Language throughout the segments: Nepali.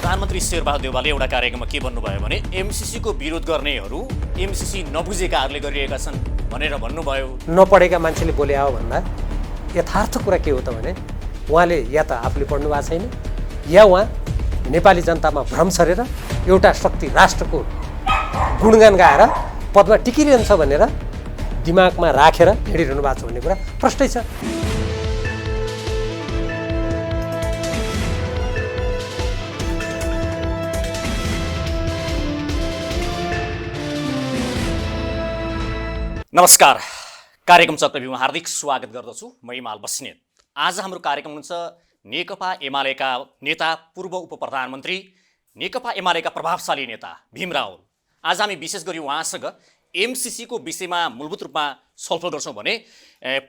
प्रधानमन्त्री शेरबहादुर देउवाले एउटा कार्यक्रममा के भन्नुभयो भने एमसीसीको विरोध गर्नेहरू एमसीसी नबुझेकाहरूले गरिरहेका छन् भनेर भन्नुभयो। नपढेका मान्छेले बोले हो भन्दा यथार्थ कुरा के हो त भने उहाँले या त आफूले पढ्नु भएको छैन या उहाँ नेपाली जनतामा भ्रम छरेर एउटा शक्ति राष्ट्रको गुणगान गाएर पदमा टिकिरहन्छ भनेर दिमागमा राखेर हिँडिरहनु भएको छ भन्ने कुरा प्रष्टै छ। नमस्कार, कार्यक्रम चक्रव्यूहमा हार्दिक स्वागत गर्दछु। म हिमाल बस्नेत। आज हाम्रो कार्यक्रम हुन्छ नेकपा एमालेका नेता पूर्व उपप्रधानमन्त्री नेकपा एमालेका प्रभावशाली नेता भीम रावल। आज हामी विशेष गरी उहाँसँग एमसीसीको विषयमा मूलभूत रूपमा छलफल गर्छौँ भने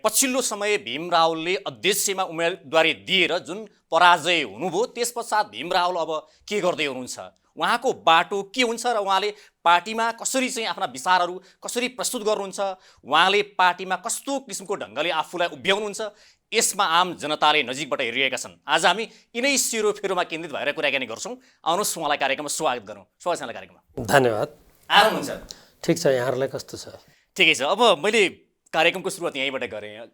पछिल्लो समय भीम रावलले अध्यक्षमा उम्मेदवारी दिएर जुन पराजय हुनुभयो त्यस पश्चात भीम रावल अब के गर्दै हुनुहुन्छ, उहाँको बाटो के हुन्छ र उहाँले पार्टीमा कसरी चाहिँ आफ्ना विचारहरू कसरी प्रस्तुत गर्नुहुन्छ, उहाँले पार्टीमा कस्तो किसिमको ढङ्गले आफूलाई उभ्याउनुहुन्छ, यसमा आम जनताले नजिकबाट हेरिरहेका छन्। आज हामी यिनै सेरोफेरोमा केन्द्रित भएर कुराकानी गर्छौँ। आउनुहोस् उहाँलाई कार्यक्रममा स्वागत गरौँ। स्वागत छ कार्यक्रममा। धन्यवाद। आराम हुन्छ? ठिक छ, यहाँहरूलाई कस्तो छ? ठिकै छ। अब मैले कार्यक्रमको सुरुवात यहीँबाट गरेँ।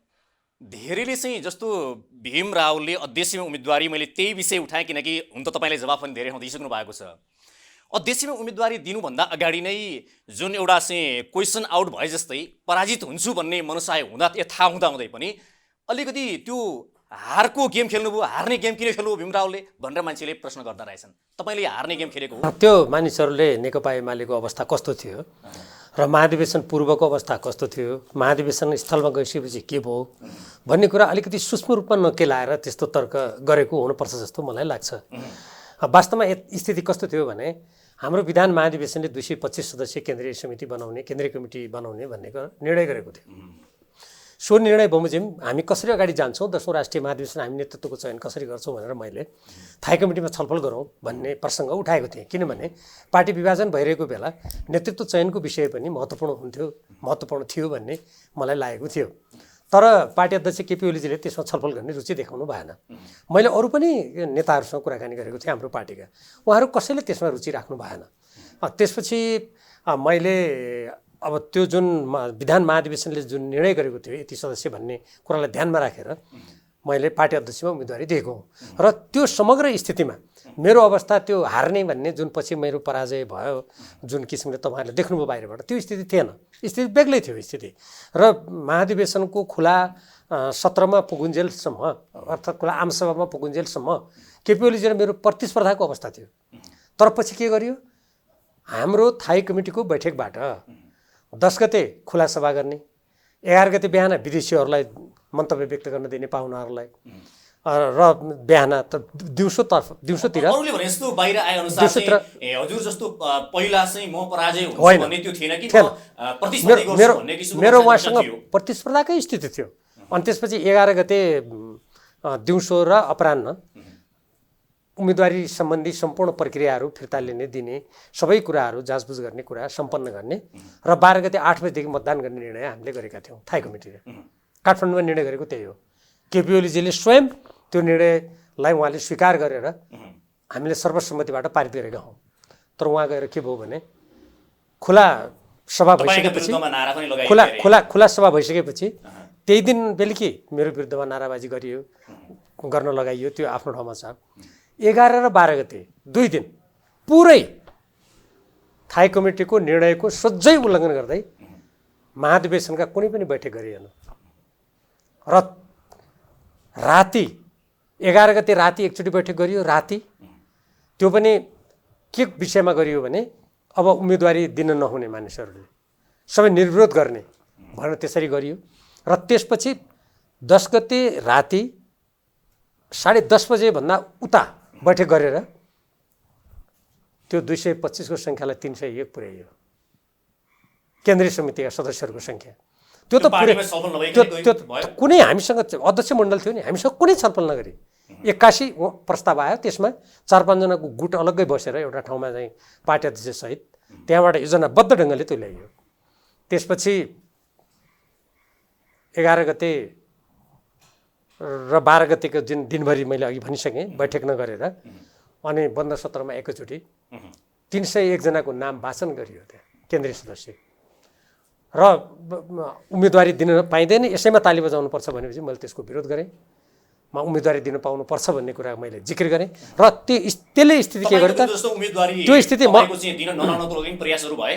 धेरैले चाहिँ जस्तो भीम रावलले अध्यक्षमा उम्मेदवारी, मैले त्यही विषय उठाएँ किनकि हुन त तपाईँले जवाफ पनि धेरै दिइसक्नु भएको छ। अध्यक्षमा उम्मेदवारी दिनुभन्दा अगाडि नै जुन एउटा चाहिँ क्वेसन आउट भए जस्तै पराजित हुन्छु भन्ने मनसाय हुँदा थाहा हुँदै पनि अलिकति त्यो हारको गेम खेल्नुभयो, हार्ने गेम किन खेल्नुभयो भीम रावलले भनेर मान्छेले प्रश्न गर्दा रहेछन्। तपाईँले हार्ने गेम खेलेको हो? त्यो मानिसहरूले नेकपा एमालेको अवस्था कस्तो थियो र महाधिवेशन पूर्वको अवस्था कस्तो थियो, महाधिवेशन स्थलमा गइसकेपछि के भयो भन्ने कुरा अलिकति सूक्ष्म रूपमा नकेलाएर त्यस्तो तर्क गरेको हुनुपर्छ जस्तो मलाई लाग्छ। वास्तवमा स्थिति कस्तो थियो भने हाम्रो विधान महाधिवेशनले 225 सदस्यीय केन्द्रीय समिति बनाउने, केन्द्रीय कमिटी बनाउने भन्ने निर्णय गरेको थियो। सो निर्णय बमोजिम हामी कसरी अगाडि जान्छौँ, 10औं राष्ट्रिय महाधिवेशन हामी नेतृत्वको चयन कसरी गर्छौँ भनेर मैले थाई कमिटीमा छलफल गरौँ भन्ने प्रसङ्ग उठाएको थिएँ। किनभने पार्टी विभाजन भइरहेको बेला नेतृत्व चयनको विषय पनि महत्त्वपूर्ण थियो भन्ने मलाई लागेको थियो। तर पार्टी अध्यक्ष केपी ओलीजीले त्यसमा छलफल गर्ने रुचि देखाउनु भएन। मैले अरू पनि नेताहरूसँग कुराकानी गरेको थिएँ हाम्रो पार्टीका, उहाँहरू कसैले त्यसमा रुचि राख्नु भएन। त्यसपछि मैले अब त्यो जुन विधान महाधिवेशनले जुन निर्णय गरेको थियो यति सदस्य भन्ने कुरालाई ध्यानमा राखेर मैले पार्टी अध्यक्षमा उम्मेदवारी दिएको हुँ। र त्यो समग्र स्थितिमा मेरो अवस्था त्यो हार्ने भन्ने जुन पछि मेरो पराजय भयो जुन किसिमले तपाईँहरूले देख्नुभयो बाहिरबाट, त्यो स्थिति थिएन। स्थिति बेग्लै थियो स्थिति। र महाधिवेशनको खुला सत्रमा पुगुन्जेलसम्म अर्थात् खुला आमसभामा पुगुन्जेलसम्म केपी ओलीजी र मेरो प्रतिस्पर्धाको अवस्था थियो। तर पछि के गरियो, हाम्रो थाई कमिटीको बैठकबाट 10 गते खुला सभा गर्ने, 11 गते बिहान विदेशीहरूलाई मन्तव्य व्यक्त गर्न दिने पाहुनाहरूलाई र बिहान त दिउँसोतिर अरूले भने जस्तो बाहिर आए अनुसार चाहिँ हजुर जस्तो पहिला चाहिँ म पराजय हुन्छु भन्ने त्यो थिएन कि प्रतिस्पर्धा गर्छु भन्ने किसिमको मेरो उहाँसँग प्रतिस्पर्धाकै स्थिति थियो। अनि त्यसपछि 11 गते दिउँसो र अपराह्न उम्मेदवारी सम्बन्धी सम्पूर्ण प्रक्रियाहरू फिर्ता लिने दिने सबै कुराहरू जाँचबुझ गर्ने कुरा सम्पन्न गर्ने र 12 गते 8 बजेदेखि मतदान गर्ने निर्णय हामीले गरेका थियौँ। थाई कमिटीले काठमाडौँमा निर्णय गरेको त्यही हो। केपी ओलीजीले स्वयं त्यो निर्णयलाई उहाँले स्वीकार गरेर हामीले सर्वसम्मतिबाट पारित गरेका हौँ। तर उहाँ गएर के भयो भने खुला सभा भइसकेपछि खुला सभा भइसकेपछि त्यही दिन बेलुकी मेरो विरुद्धमा नाराबाजी गर्न लगाइयो। त्यो आफ्नो ठाउँमा छ। 11 र 12 गते 2 दिन पुरै थाई कमिटीको निर्णयको सोझै उल्लङ्घन गर्दै महाधिवेशनका कुनै पनि बैठक गरिएन। र राति 11 गते राति एकचोटि बैठक गरियो। राति त्यो पनि के विषयमा गरियो भने अब उम्मेदवारी दिन नहुने मानिसहरूले सबै निर्विरोध गर्ने भनेर त्यसरी गरियो। र त्यसपछि 10 गते राति 10:30 बजेभन्दा उता बैठक गरेर त्यो 225 को सङ्ख्यालाई 301 पुर्याइयो केन्द्रीय समितिका सदस्यहरूको सङ्ख्या। त्यो त कुनै हामीसँग अध्यक्ष मण्डल थियो नि, हामीसँग कुनै छलफल नगरी 81 प्रस्ताव आयो। त्यसमा 4-5 जनाको गुट अलग्गै बसेर एउटा ठाउँमा चाहिँ पार्टी अध्यक्षसहित त्यहाँबाट योजनाबद्ध ढङ्गले त्यो ल्याइयो। त्यसपछि 11 गते र 12 गतेको जुन दिनभरि मैले अघि भनिसकेँ बैठक नगरेर अनि बन्द सत्रमा एकैचोटि 301 जनाको नाम वाचन गरियो त्यहाँ केन्द्रीय सदस्य र उम्मेदवारी दिन पाइँदैन, यसैमा ताली बजाउनुपर्छ भनेपछि मैले त्यसको विरोध गरेँ। म उम्मेदवारी दिन पाउनुपर्छ भन्ने कुरा मैले जिक्र गरेँ र त्यसले स्थिति के गर्यो त, त्यो स्थिति दिन नलाउनको लागि प्रयासहरू भए।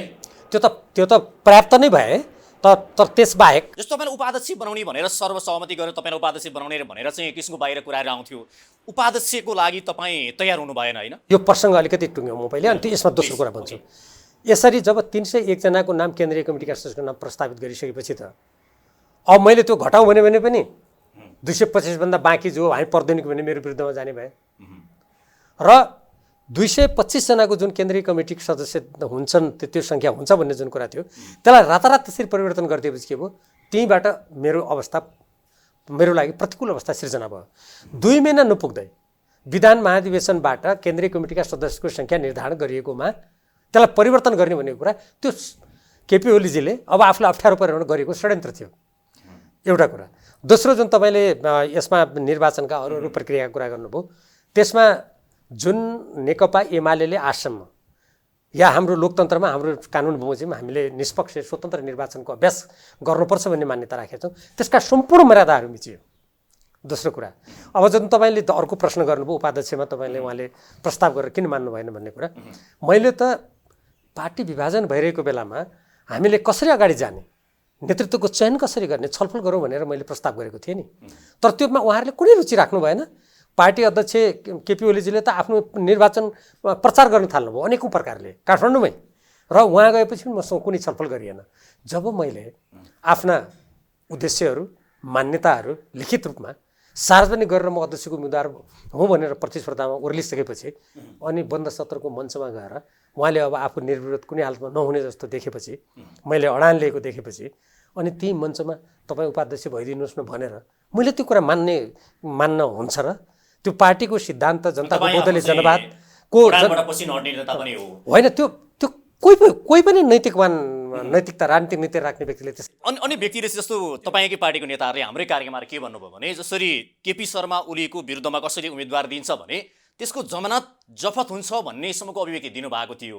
त्यो त पर्याप्त नै भए, तर त्यसबाहेक जस्तो तपाईँले उपाध्यक्ष बनाउने भनेर सर्वसहमति गरेर तपाईँलाई उपाध्यक्ष बनाउने भनेर चाहिँ किसिमको बाहिर कुराहरू आउँथ्यो। उपाध्यक्षको लागि तपाईँ तयार हुनु भएन होइन? यो प्रसङ्ग अलिकति टुङ्ग्यौँ म पहिले, अनि यसमा दोस्रो कुरा भन्छु। यसरी जब 301 जनाको नाम केन्द्रीय कमिटीका सदस्यको नाम प्रस्तावित गरिसकेपछि त अब मैले त्यो घटाउँ भने पनि 225 भन्दा बाँकी जो हामी पर्दैन भने मेरो विरुद्धमा जाने भए र 225 जनाको जुन केन्द्रीय कमिटीको सदस्य हुन्छन् त्यो सङ्ख्या हुन्छ भन्ने जुन कुरा थियो त्यसलाई रातारात त्यसरी परिवर्तन गरिदिएपछि के भयो, त्यहीँबाट मेरो लागि प्रतिकूल अवस्था सिर्जना भयो। 2 महिना नपुग्दै विधान महाधिवेशनबाट केन्द्रीय कमिटीका सदस्यको सङ्ख्या निर्धारण गरिएकोमा त्यसलाई परिवर्तन गर्ने भन्ने कुरा त्यो केपी ओलीजीले अब आफूलाई अप्ठ्यारो परेर गरेको षड्यन्त्र थियो, एउटा कुरा। दोस्रो जुन तपाईँले यसमा निर्वाचनका अरू प्रक्रियाको कुरा गर्नुभयो, त्यसमा जुन नेकपा एमाले आजसम्म या हाम्रो लोकतन्त्रमा हाम्रो कानुन बमोजिम हामीले निष्पक्ष स्वतन्त्र निर्वाचनको अभ्यास गर्नुपर्छ भन्ने मान्यता राखेका छौँ, त्यसका सम्पूर्ण मर्यादाहरू मिचियो। दोस्रो कुरा, अब जुन तपाईँले अर्को प्रश्न गर्नुभयो उपाध्यक्षमा तपाईँले उहाँले प्रस्ताव गरेर किन मान्नु भएन भन्ने कुरा, मैले त पार्टी विभाजन भइरहेको बेलामा हामीले कसरी अगाडि जाने, नेतृत्वको चयन कसरी गर्ने छलफल गरौँ भनेर मैले प्रस्ताव गरेको थिएँ नि। तर त्योमा उहाँहरूले कुनै रुचि राख्नु भएन। पार्टी अध्यक्ष केपी ओलीजीले त आफ्नो निर्वाचन प्रचार गर्न थाल्नुभयो अनेकौँ प्रकारले काठमाडौँमै, र उहाँ गएपछि मसँग कुनै छलफल गरिएन। जब मैले आफ्ना उद्देश्यहरू मान्यताहरू लिखित रूपमा सार्वजनिक गरेर म अध्यक्षको उम्मेदवार हुँ भनेर प्रतिस्पर्धामा ओर्लिसकेपछि अनि बन्द सत्रको मञ्चमा गएर उहाँले अब आफू निर्विरोध कुनै हालतमा नहुने जस्तो देखेपछि, मैले अडान लिएको देखेपछि, अनि ती मञ्चमा तपाईँ उपाध्यक्ष भइदिनुहोस् न भनेर मैले त्यो कुरा मान्न हुन्छ र? त्यो पार्टीको सिद्धान्त जनताको बदली जनवादको होइन, त्यो कोही पनि नैतिकता राजनीतिक नीति राख्ने व्यक्तिले त्यस अनि व्यक्तिले जस्तो तपाईँकै पार्टीको नेताहरूले हाम्रै कार्यक्रममा के भन्नुभयो भने जसरी केपी शर्मा ओलीको विरुद्धमा कसरी उम्मेदवार दिन्छ भने त्यसको जमानत जफत हुन्छ भन्नेसम्मको अभिव्यक्ति दिनुभएको थियो।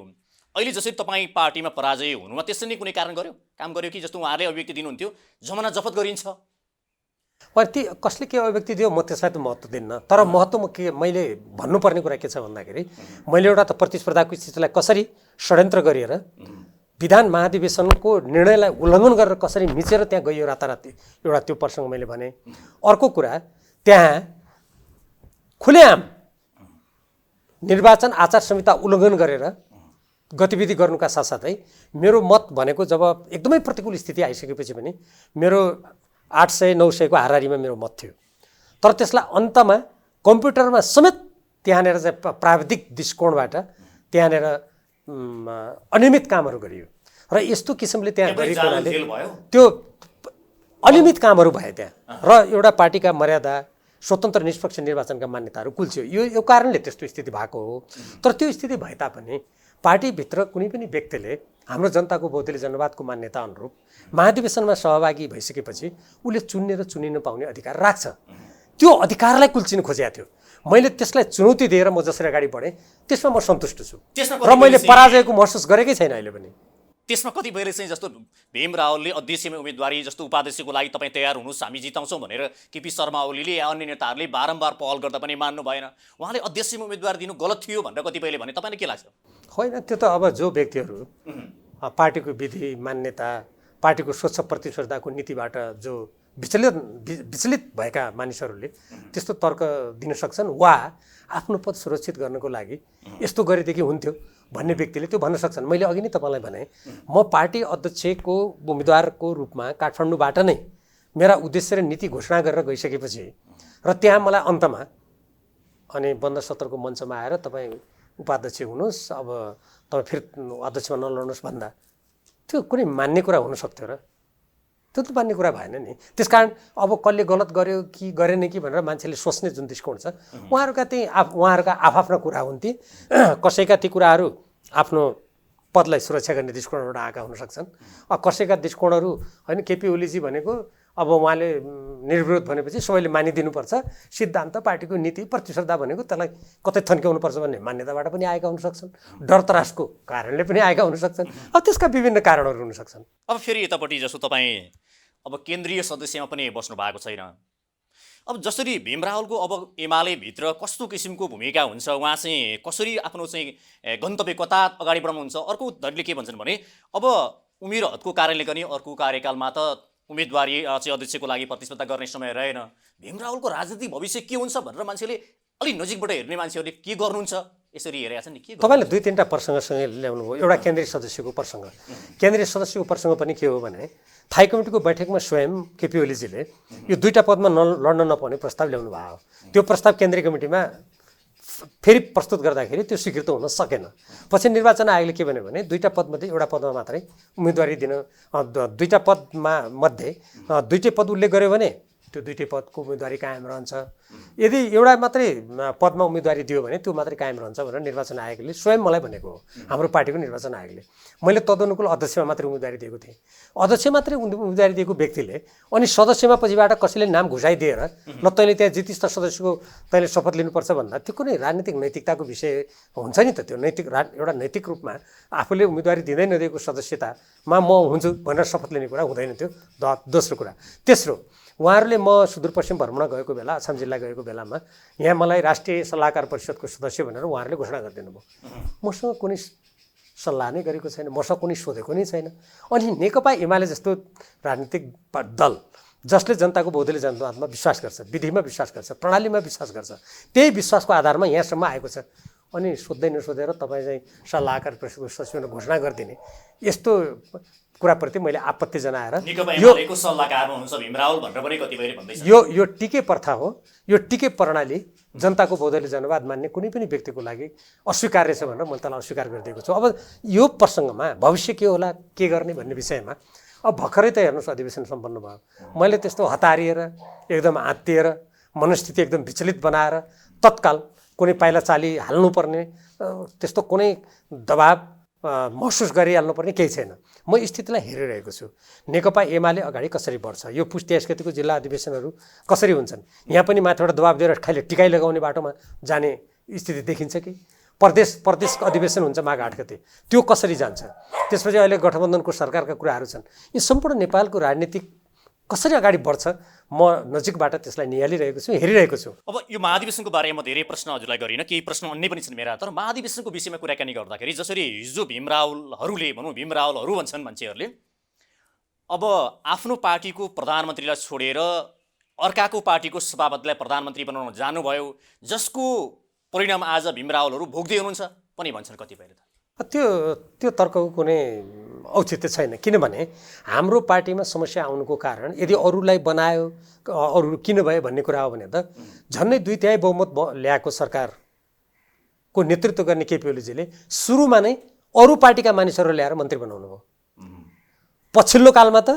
अहिले जसरी तपाईँ पार्टीमा पराजय हुनुमा त्यसरी नै कुनै काम गर्यो कि जस्तो उहाँले अभिव्यक्ति दिनुहुन्थ्यो जमानत जफत गरिन्छ, ती कसले के अभिव्यक्ति दियो म त्यसलाई त महत्त्व दिन्न। तर महत्त्व मैले भन्नुपर्ने कुरा के छ भन्दाखेरि, मैले एउटा त प्रतिस्पर्धाको स्थितिलाई कसरी षड्यन्त्र गरेर विधान महाधिवेशनको निर्णयलाई उल्लङ्घन गरेर कसरी मिचेर त्यहाँ गइयो राताराति, एउटा त्यो प्रसङ्ग मैले भने। अर्को कुरा, त्यहाँ खुलेआम निर्वाचन आचार संहिता उल्लङ्घन गरेर गतिविधि गर्नुका साथसाथै मेरो मत भनेको जब एकदमै प्रतिकूल स्थिति आइसकेपछि पनि मेरो 800-900 को हाराहारीमा मेरो मत थियो, तर त्यसलाई अन्तमा कम्प्युटरमा समेत त्यहाँनिर चाहिँ प्राविधिक दृष्टिकोणबाट त्यहाँनिर अनियमित कामहरू गरियो र यस्तो किसिमले त्यहाँ गरेको हुनाले त्यो अनियमित कामहरू भए त्यहाँ, र एउटा पार्टीका मर्यादा स्वतन्त्र निष्पक्ष निर्वाचनका मान्यताहरू कुल्च्यो। यो कारणले त्यस्तो स्थिति भएको हो। तर त्यो स्थिति भए तापनि पार्टीभित्र कुनै पनि व्यक्तिले हाम्रो जनताको बौद्धली जनवादको मान्यता अनुरूप महाधिवेशनमा सहभागी भइसकेपछि उसले चुन्ने र चुनिन पाउने अधिकार राख्छ। त्यो अधिकारलाई कुल्चिन खोजेको थियो। मैले त्यसलाई चुनौती दिएर म जसरी अगाडि बढेँ त्यसमा म सन्तुष्ट छु र मैले पराजयको महसुस गरेकै छैन अहिले पनि। त्यसमा कतिपयले चाहिँ जस्तो भीम रावलले अध्यक्षमा उम्मेदवारी जस्तो उपाध्यक्षको लागि तपाईँ तयार हुनुहोस् हामी जिताउँछौँ भनेर केपी शर्मा ओलीले या अन्य नेताहरूले बारम्बार पहल गर्दा पनि मान्नु भएन, उहाँले अध्यक्षमा उम्मेदवार दिनु गलत थियो भनेर कतिपयले भने, तपाईँलाई के लाग्छ? होइन, त्यो त अब जो व्यक्तिहरू पार्टीको विधि मान्यता पार्टीको स्वच्छ प्रतिस्पर्धाको नीतिबाट जो विचलित भएका मानिसहरूले त्यस्तो तर्क दिन सक्छन्, वा आफ्नो पद सुरक्षित गर्नको लागि यस्तो गरेदेखि हुन्थ्यो भन्ने व्यक्तिले त्यो भन्न सक्छन्। मैले अघि नै तपाईँलाई भने म पार्टी अध्यक्षको उम्मेदवारको रूपमा काठमाडौँबाट नै मेरा उद्देश्य र नीति घोषणा गरेर गइसकेपछि र त्यहाँ मलाई अन्तमा अनि बन्द सत्रको मञ्चमा आएर तपाईँ उपाध्यक्ष हुनुहोस्, अब तपाईँ फेरि अध्यक्षमा नलड्नुहोस् भन्दा त्यो कुनै मान्ने कुरा हुन सक्थ्यो र? त्यो त मान्ने कुरा भएन नि। त्यसकारण अब कसले गलत गर्यो कि गरेन कि भनेर मान्छेले सोच्ने जुन दृष्टिकोण छ उहाँहरूका उहाँहरूका आफ्ना कुरा हुन् ती। कसैका ती कुराहरू आफ्नो पदलाई सुरक्षा गर्ने दृष्टिकोणबाट आएका हुन सक्छन्, कसैका दृष्टिकोणहरू होइन। केपी ओलीजी भनेको अब उहाँले निर्विरोध भनेपछि सबैले मानिदिनुपर्छ, सिद्धान्त पार्टीको नीति प्रतिस्पर्धा भनेको त्यसलाई कतै थन्क्याउनुपर्छ भन्ने मान्यताबाट पनि आएका हुन सक्छन्, डर त्रासको कारणले पनि आएका हुन सक्छन्। अब त्यसका विभिन्न कारणहरू हुन सक्छन्। अब फेरि यतापट्टि जस्तो तपाईँ अब केन्द्रीय सदस्यमा पनि बस्नु भएको छैन। अब जसरी भीम रावलको अब एमाले भित्र कस्तो किसिमको भूमिका हुन्छ, उहाँ चाहिँ कसरी आफ्नो चाहिँ गन्तव्य कता अगाडि बढाउनुहुन्छ, अर्को धरीले के भन्छन् भने अब उमेर हदको कारणले पनि अर्को कार्यकालमा त उम्मेदवारी चाहिँ अध्यक्षको लागि प्रतिस्पर्धा गर्ने समय रहेन। भीम रावलको राजनीतिक भविष्य के हुन्छ भनेर मान्छेले अलिक नजिकबाट हेर्ने मान्छेहरूले के गर्नुहुन्छ यसरी हेरेका छन् नि। के तपाईँले 2-3टा प्रसङ्गसँगै ल्याउनु भयो। एउटा केन्द्रीय सदस्यको प्रसङ्ग, केन्द्रीय सदस्यको प्रसङ्ग पनि के हो भने थाई कमिटीको बैठकमा स्वयं केपी ओलीजीले यो 2टा पदमा लड्न नपाउने प्रस्ताव ल्याउनु भयो। त्यो प्रस्ताव केन्द्रीय कमिटीमा फेरि प्रस्तुत गर्दाखेरि त्यो स्वीकृत हुन सकेन। पछि निर्वाचन आयोगले के भन्यो भने 2टा पदमध्ये एउटा पदमा मात्रै उम्मेदवारी दिन, 2टा पदमा मध्ये 2टै पद उल्लेख गर्यो भने त्यो 2टै पदको उम्मेदवारी कायम रहन्छ। यदि एउटा मात्रै पदमा उम्मेदवारी दियो भने त्यो मात्रै कायम रहन्छ भनेर निर्वाचन आयोगले स्वयं मलाई भनेको हो, हाम्रो पार्टीको निर्वाचन आयोगले। मैले तदनुकूल अध्यक्षमा मात्रै उम्मेदवारी दिएको थिएँ। अध्यक्ष मात्रै उम्मेदवारी दिएको व्यक्तिले अनि सदस्यमा पछिबाट कसैले नाम घुसाइदिएर ल तैँले त्यहाँ जितिस्थ सदस्यको तैँले शपथ लिनुपर्छ भन्दा त्यो कुनै राजनीतिक नैतिकताको विषय हुन्छ नि त। त्यो एउटा नैतिक रूपमा आफूले उम्मेदवारी दिँदै नदिएको सदस्यतामा म हुन्छु भनेर शपथ लिने कुरा हुँदैन त्यो। दोस्रो कुरा। तेस्रो, उहाँहरूले म सुदूरपश्चिम भ्रमण गएको बेला, असम जिल्ला गएको बेलामा यहाँ मलाई राष्ट्रिय सल्लाहकार परिषदको सदस्य भनेर उहाँहरूले घोषणा गरिदिनु भयो। मसँग कुनै सल्लाह नै गरेको छैन, मसँग कुनै सोधेको नै छैन। अनि नेकपा एमाले जस्तो राजनीतिक दल जसले जनताको बहुदलीय जनमतमा विश्वास गर्छ, विधिमा विश्वास गर्छ, प्रणालीमा विश्वास गर्छ, त्यही विश्वासको आधारमा यहाँसम्म आएको छ। अनि सोध्दै नसोधेर तपाईँ चाहिँ सल्लाहकार परिषदको सदस्य घोषणा गरिदिने यस्तो कुराप्रति मैले आपत्ति जनाएर यो सल्लाहकार हुनुहुन्छ भीम रावल भनेर पनि कतिपयले भन्दैछ। यो टिके प्रथा हो, यो टिके प्रणाली जनताको बहुदलीय जनवाद मान्ने कुनै पनि व्यक्तिको लागि अस्वीकार्य छ भनेर मैले त्यसलाई अस्वीकार गरिदिएको छु। अब यो प्रसङ्गमा भविष्य के होला, के गर्ने भन्ने विषयमा अब भर्खरै त हेर्नुहोस् अधिवेशन सम्पन्न भयो। मैले त्यस्तो हतारिएर एकदम आत्तिएर मनस्थिति एकदम विचलित बनाएर तत्काल कुनै पाइला चाली हाल्नुपर्ने त्यस्तो कुनै दबाब महसुस गरिहाल्नुपर्ने केही छैन। म स्थितिलाई हेरिरहेको छु। नेकपा एमाले अगाडि कसरी बढ्छ, यो पुस 23 गतिको जिल्ला अधिवेशनहरू कसरी हुन्छन्, यहाँ पनि माथिबाट दबाब दिएर खालि टिकाइ लगाउने बाटोमा जाने स्थिति देखिन्छ कि प्रदेशको अधिवेशन हुन्छ माघ 8 गते, त्यो कसरी जान्छ। त्यसपछि अहिले गठबन्धनको सरकारका कुराहरू छन्। यी सम्पूर्ण नेपालको राजनीतिक कसरी अगाडि बढ्छ म नजिकबाट त्यसलाई निहालिरहेको छु, हेरिरहेको छु। अब यो महाधिवेशनको बारेमा म धेरै प्रश्न हजुरलाई गरिनँ, केही प्रश्न अन्य पनि छन् मेरा। तर महाधिवेशनको विषयमा कुराकानी गर्दाखेरि जसरी हिजो भीम रावलहरूले भनौँ, भीम रावलहरू भन्छन् मान्छेहरूले, अब आफ्नो पार्टीको प्रधानमन्त्रीलाई छोडेर अर्काको पार्टीको सभापतिलाई प्रधानमन्त्री बनाउन जानुभयो, जसको परिणाम आज भीम रावलहरू भोग्दै हुनुहुन्छ पनि भन्छन् कतिपयले। त्यो तर्कको कुनै औचित्य छैन। किनभने हाम्रो पार्टीमा समस्या आउनुको कारण यदि अरूलाई बनायो, अरू किन भयो भन्ने कुरा हो भने त झन्डै 2/3 बहुमत ल्याएको सरकारको नेतृत्व गर्ने केपी ओलीजीले सुरुमा नै अरू पार्टीका मानिसहरू ल्याएर मन्त्री बनाउनु भयो। पछिल्लो कालमा त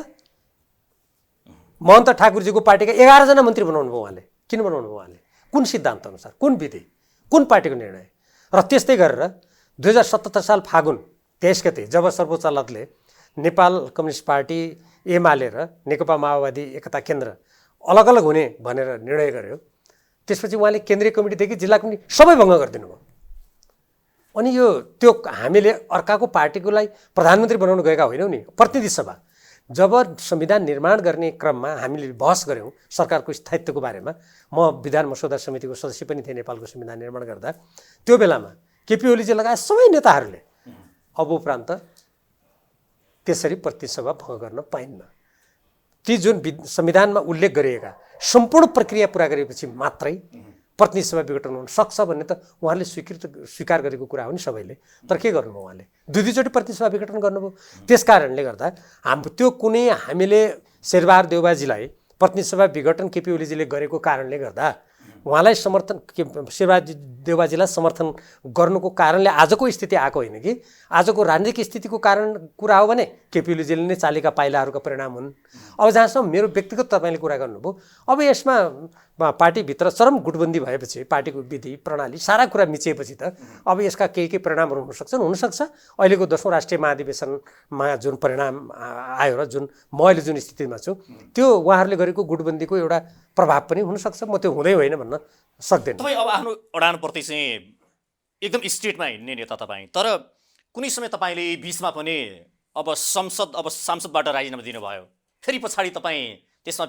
महन्त ठाकुरजीको पार्टीका 11 जना मन्त्री बनाउनु भयो उहाँले। किन बनाउनु भयो उहाँले? कुन सिद्धान्त अनुसार, कुन विधि, कुन पार्टीको निर्णय? र त्यस्तै गरेर 2077 साल फागुन 23 गते जब सर्वोच्च अदालतले नेपाल कम्युनिस्ट पार्टी, एमाले र नेकपा माओवादी एकता केन्द्र अलग अलग हुने भनेर निर्णय गर्यो, त्यसपछि उहाँले केन्द्रीय कमिटीदेखि जिल्ला कमिटी सबै भङ्ग गरिदिनु भयो। अनि त्यो हामीले अर्काको पार्टीको लागि प्रधानमन्त्री बनाउन गएका होइनौँ नि। प्रतिनिधि सभा जब संविधान निर्माण गर्ने क्रममा हामीले बहस गऱ्यौँ सरकारको स्थायित्वको बारेमा, म विधान मसौदा समितिको सदस्य पनि थिएँ नेपालको संविधान निर्माण गर्दा, त्यो बेलामा केपी ओलीजी लगायत सबै नेताहरूले अब उपरान्त त्यसरी प्रतिनिधि सभा भङ्ग गर्न पाइन्न। ती जुन संविधानमा उल्लेख गरिएका सम्पूर्ण प्रक्रिया पुरा गरेपछि मात्रै प्रतिनिधि सभा विघटन हुन सक्छ भन्ने त उहाँले स्वीकार गरेको कुरा हो नि सबैले। तर के गर्नुभयो उहाँले? 2-2 चोटि प्रतिनिधि सभा विघटन गर्नुभयो। त्यस कारणले गर्दा त्यो कुनै हामीले शेरबहादुर देउबाजीलाई प्रतिनिधि सभा विघटन केपी ओलीजीले गरेको कारणले गर्दा उहाँलाई समर्थन शेरबहादुर देउवाजीलाई समर्थन गर्नुको कारणले आजको स्थिति आएको होइन कि आजको राजनीतिक स्थितिको कारण कुरा हो भने केपी ओलीजीले नै चालेका पाइलाहरूको परिणाम हुन्। अब जहाँसम्म मेरो व्यक्तिगत तपाईँले कुरा गर्नुभयो, अब यसमा पार्टीभित्र चरम गुटबन्दी भएपछि पार्टीको विधि प्रणाली सारा कुरा मिचिएपछि त अब यसका केही परिणामहरू हुनसक्छ। अहिलेको 10औं राष्ट्रिय महाधिवेशनमा जुन परिणाम आयो र जुन म अहिले जुन स्थितिमा छु त्यो उहाँहरूले गरेको गुटबन्दीको एउटा प्रभाव पनि हुनसक्छ। म त्यो हुँदै होइन भन्न सक्दैन। तपाईँ अब आफ्नो अडानप्रति चाहिँ एकदम स्ट्रेटमा हिँड्ने नेता तपाईँ, तर कुनै समय तपाईँले बिचमा पनि अब सांसदबाट राजीनामा दिनुभयो, फेरि पछाडि तपाईँ त्यसमा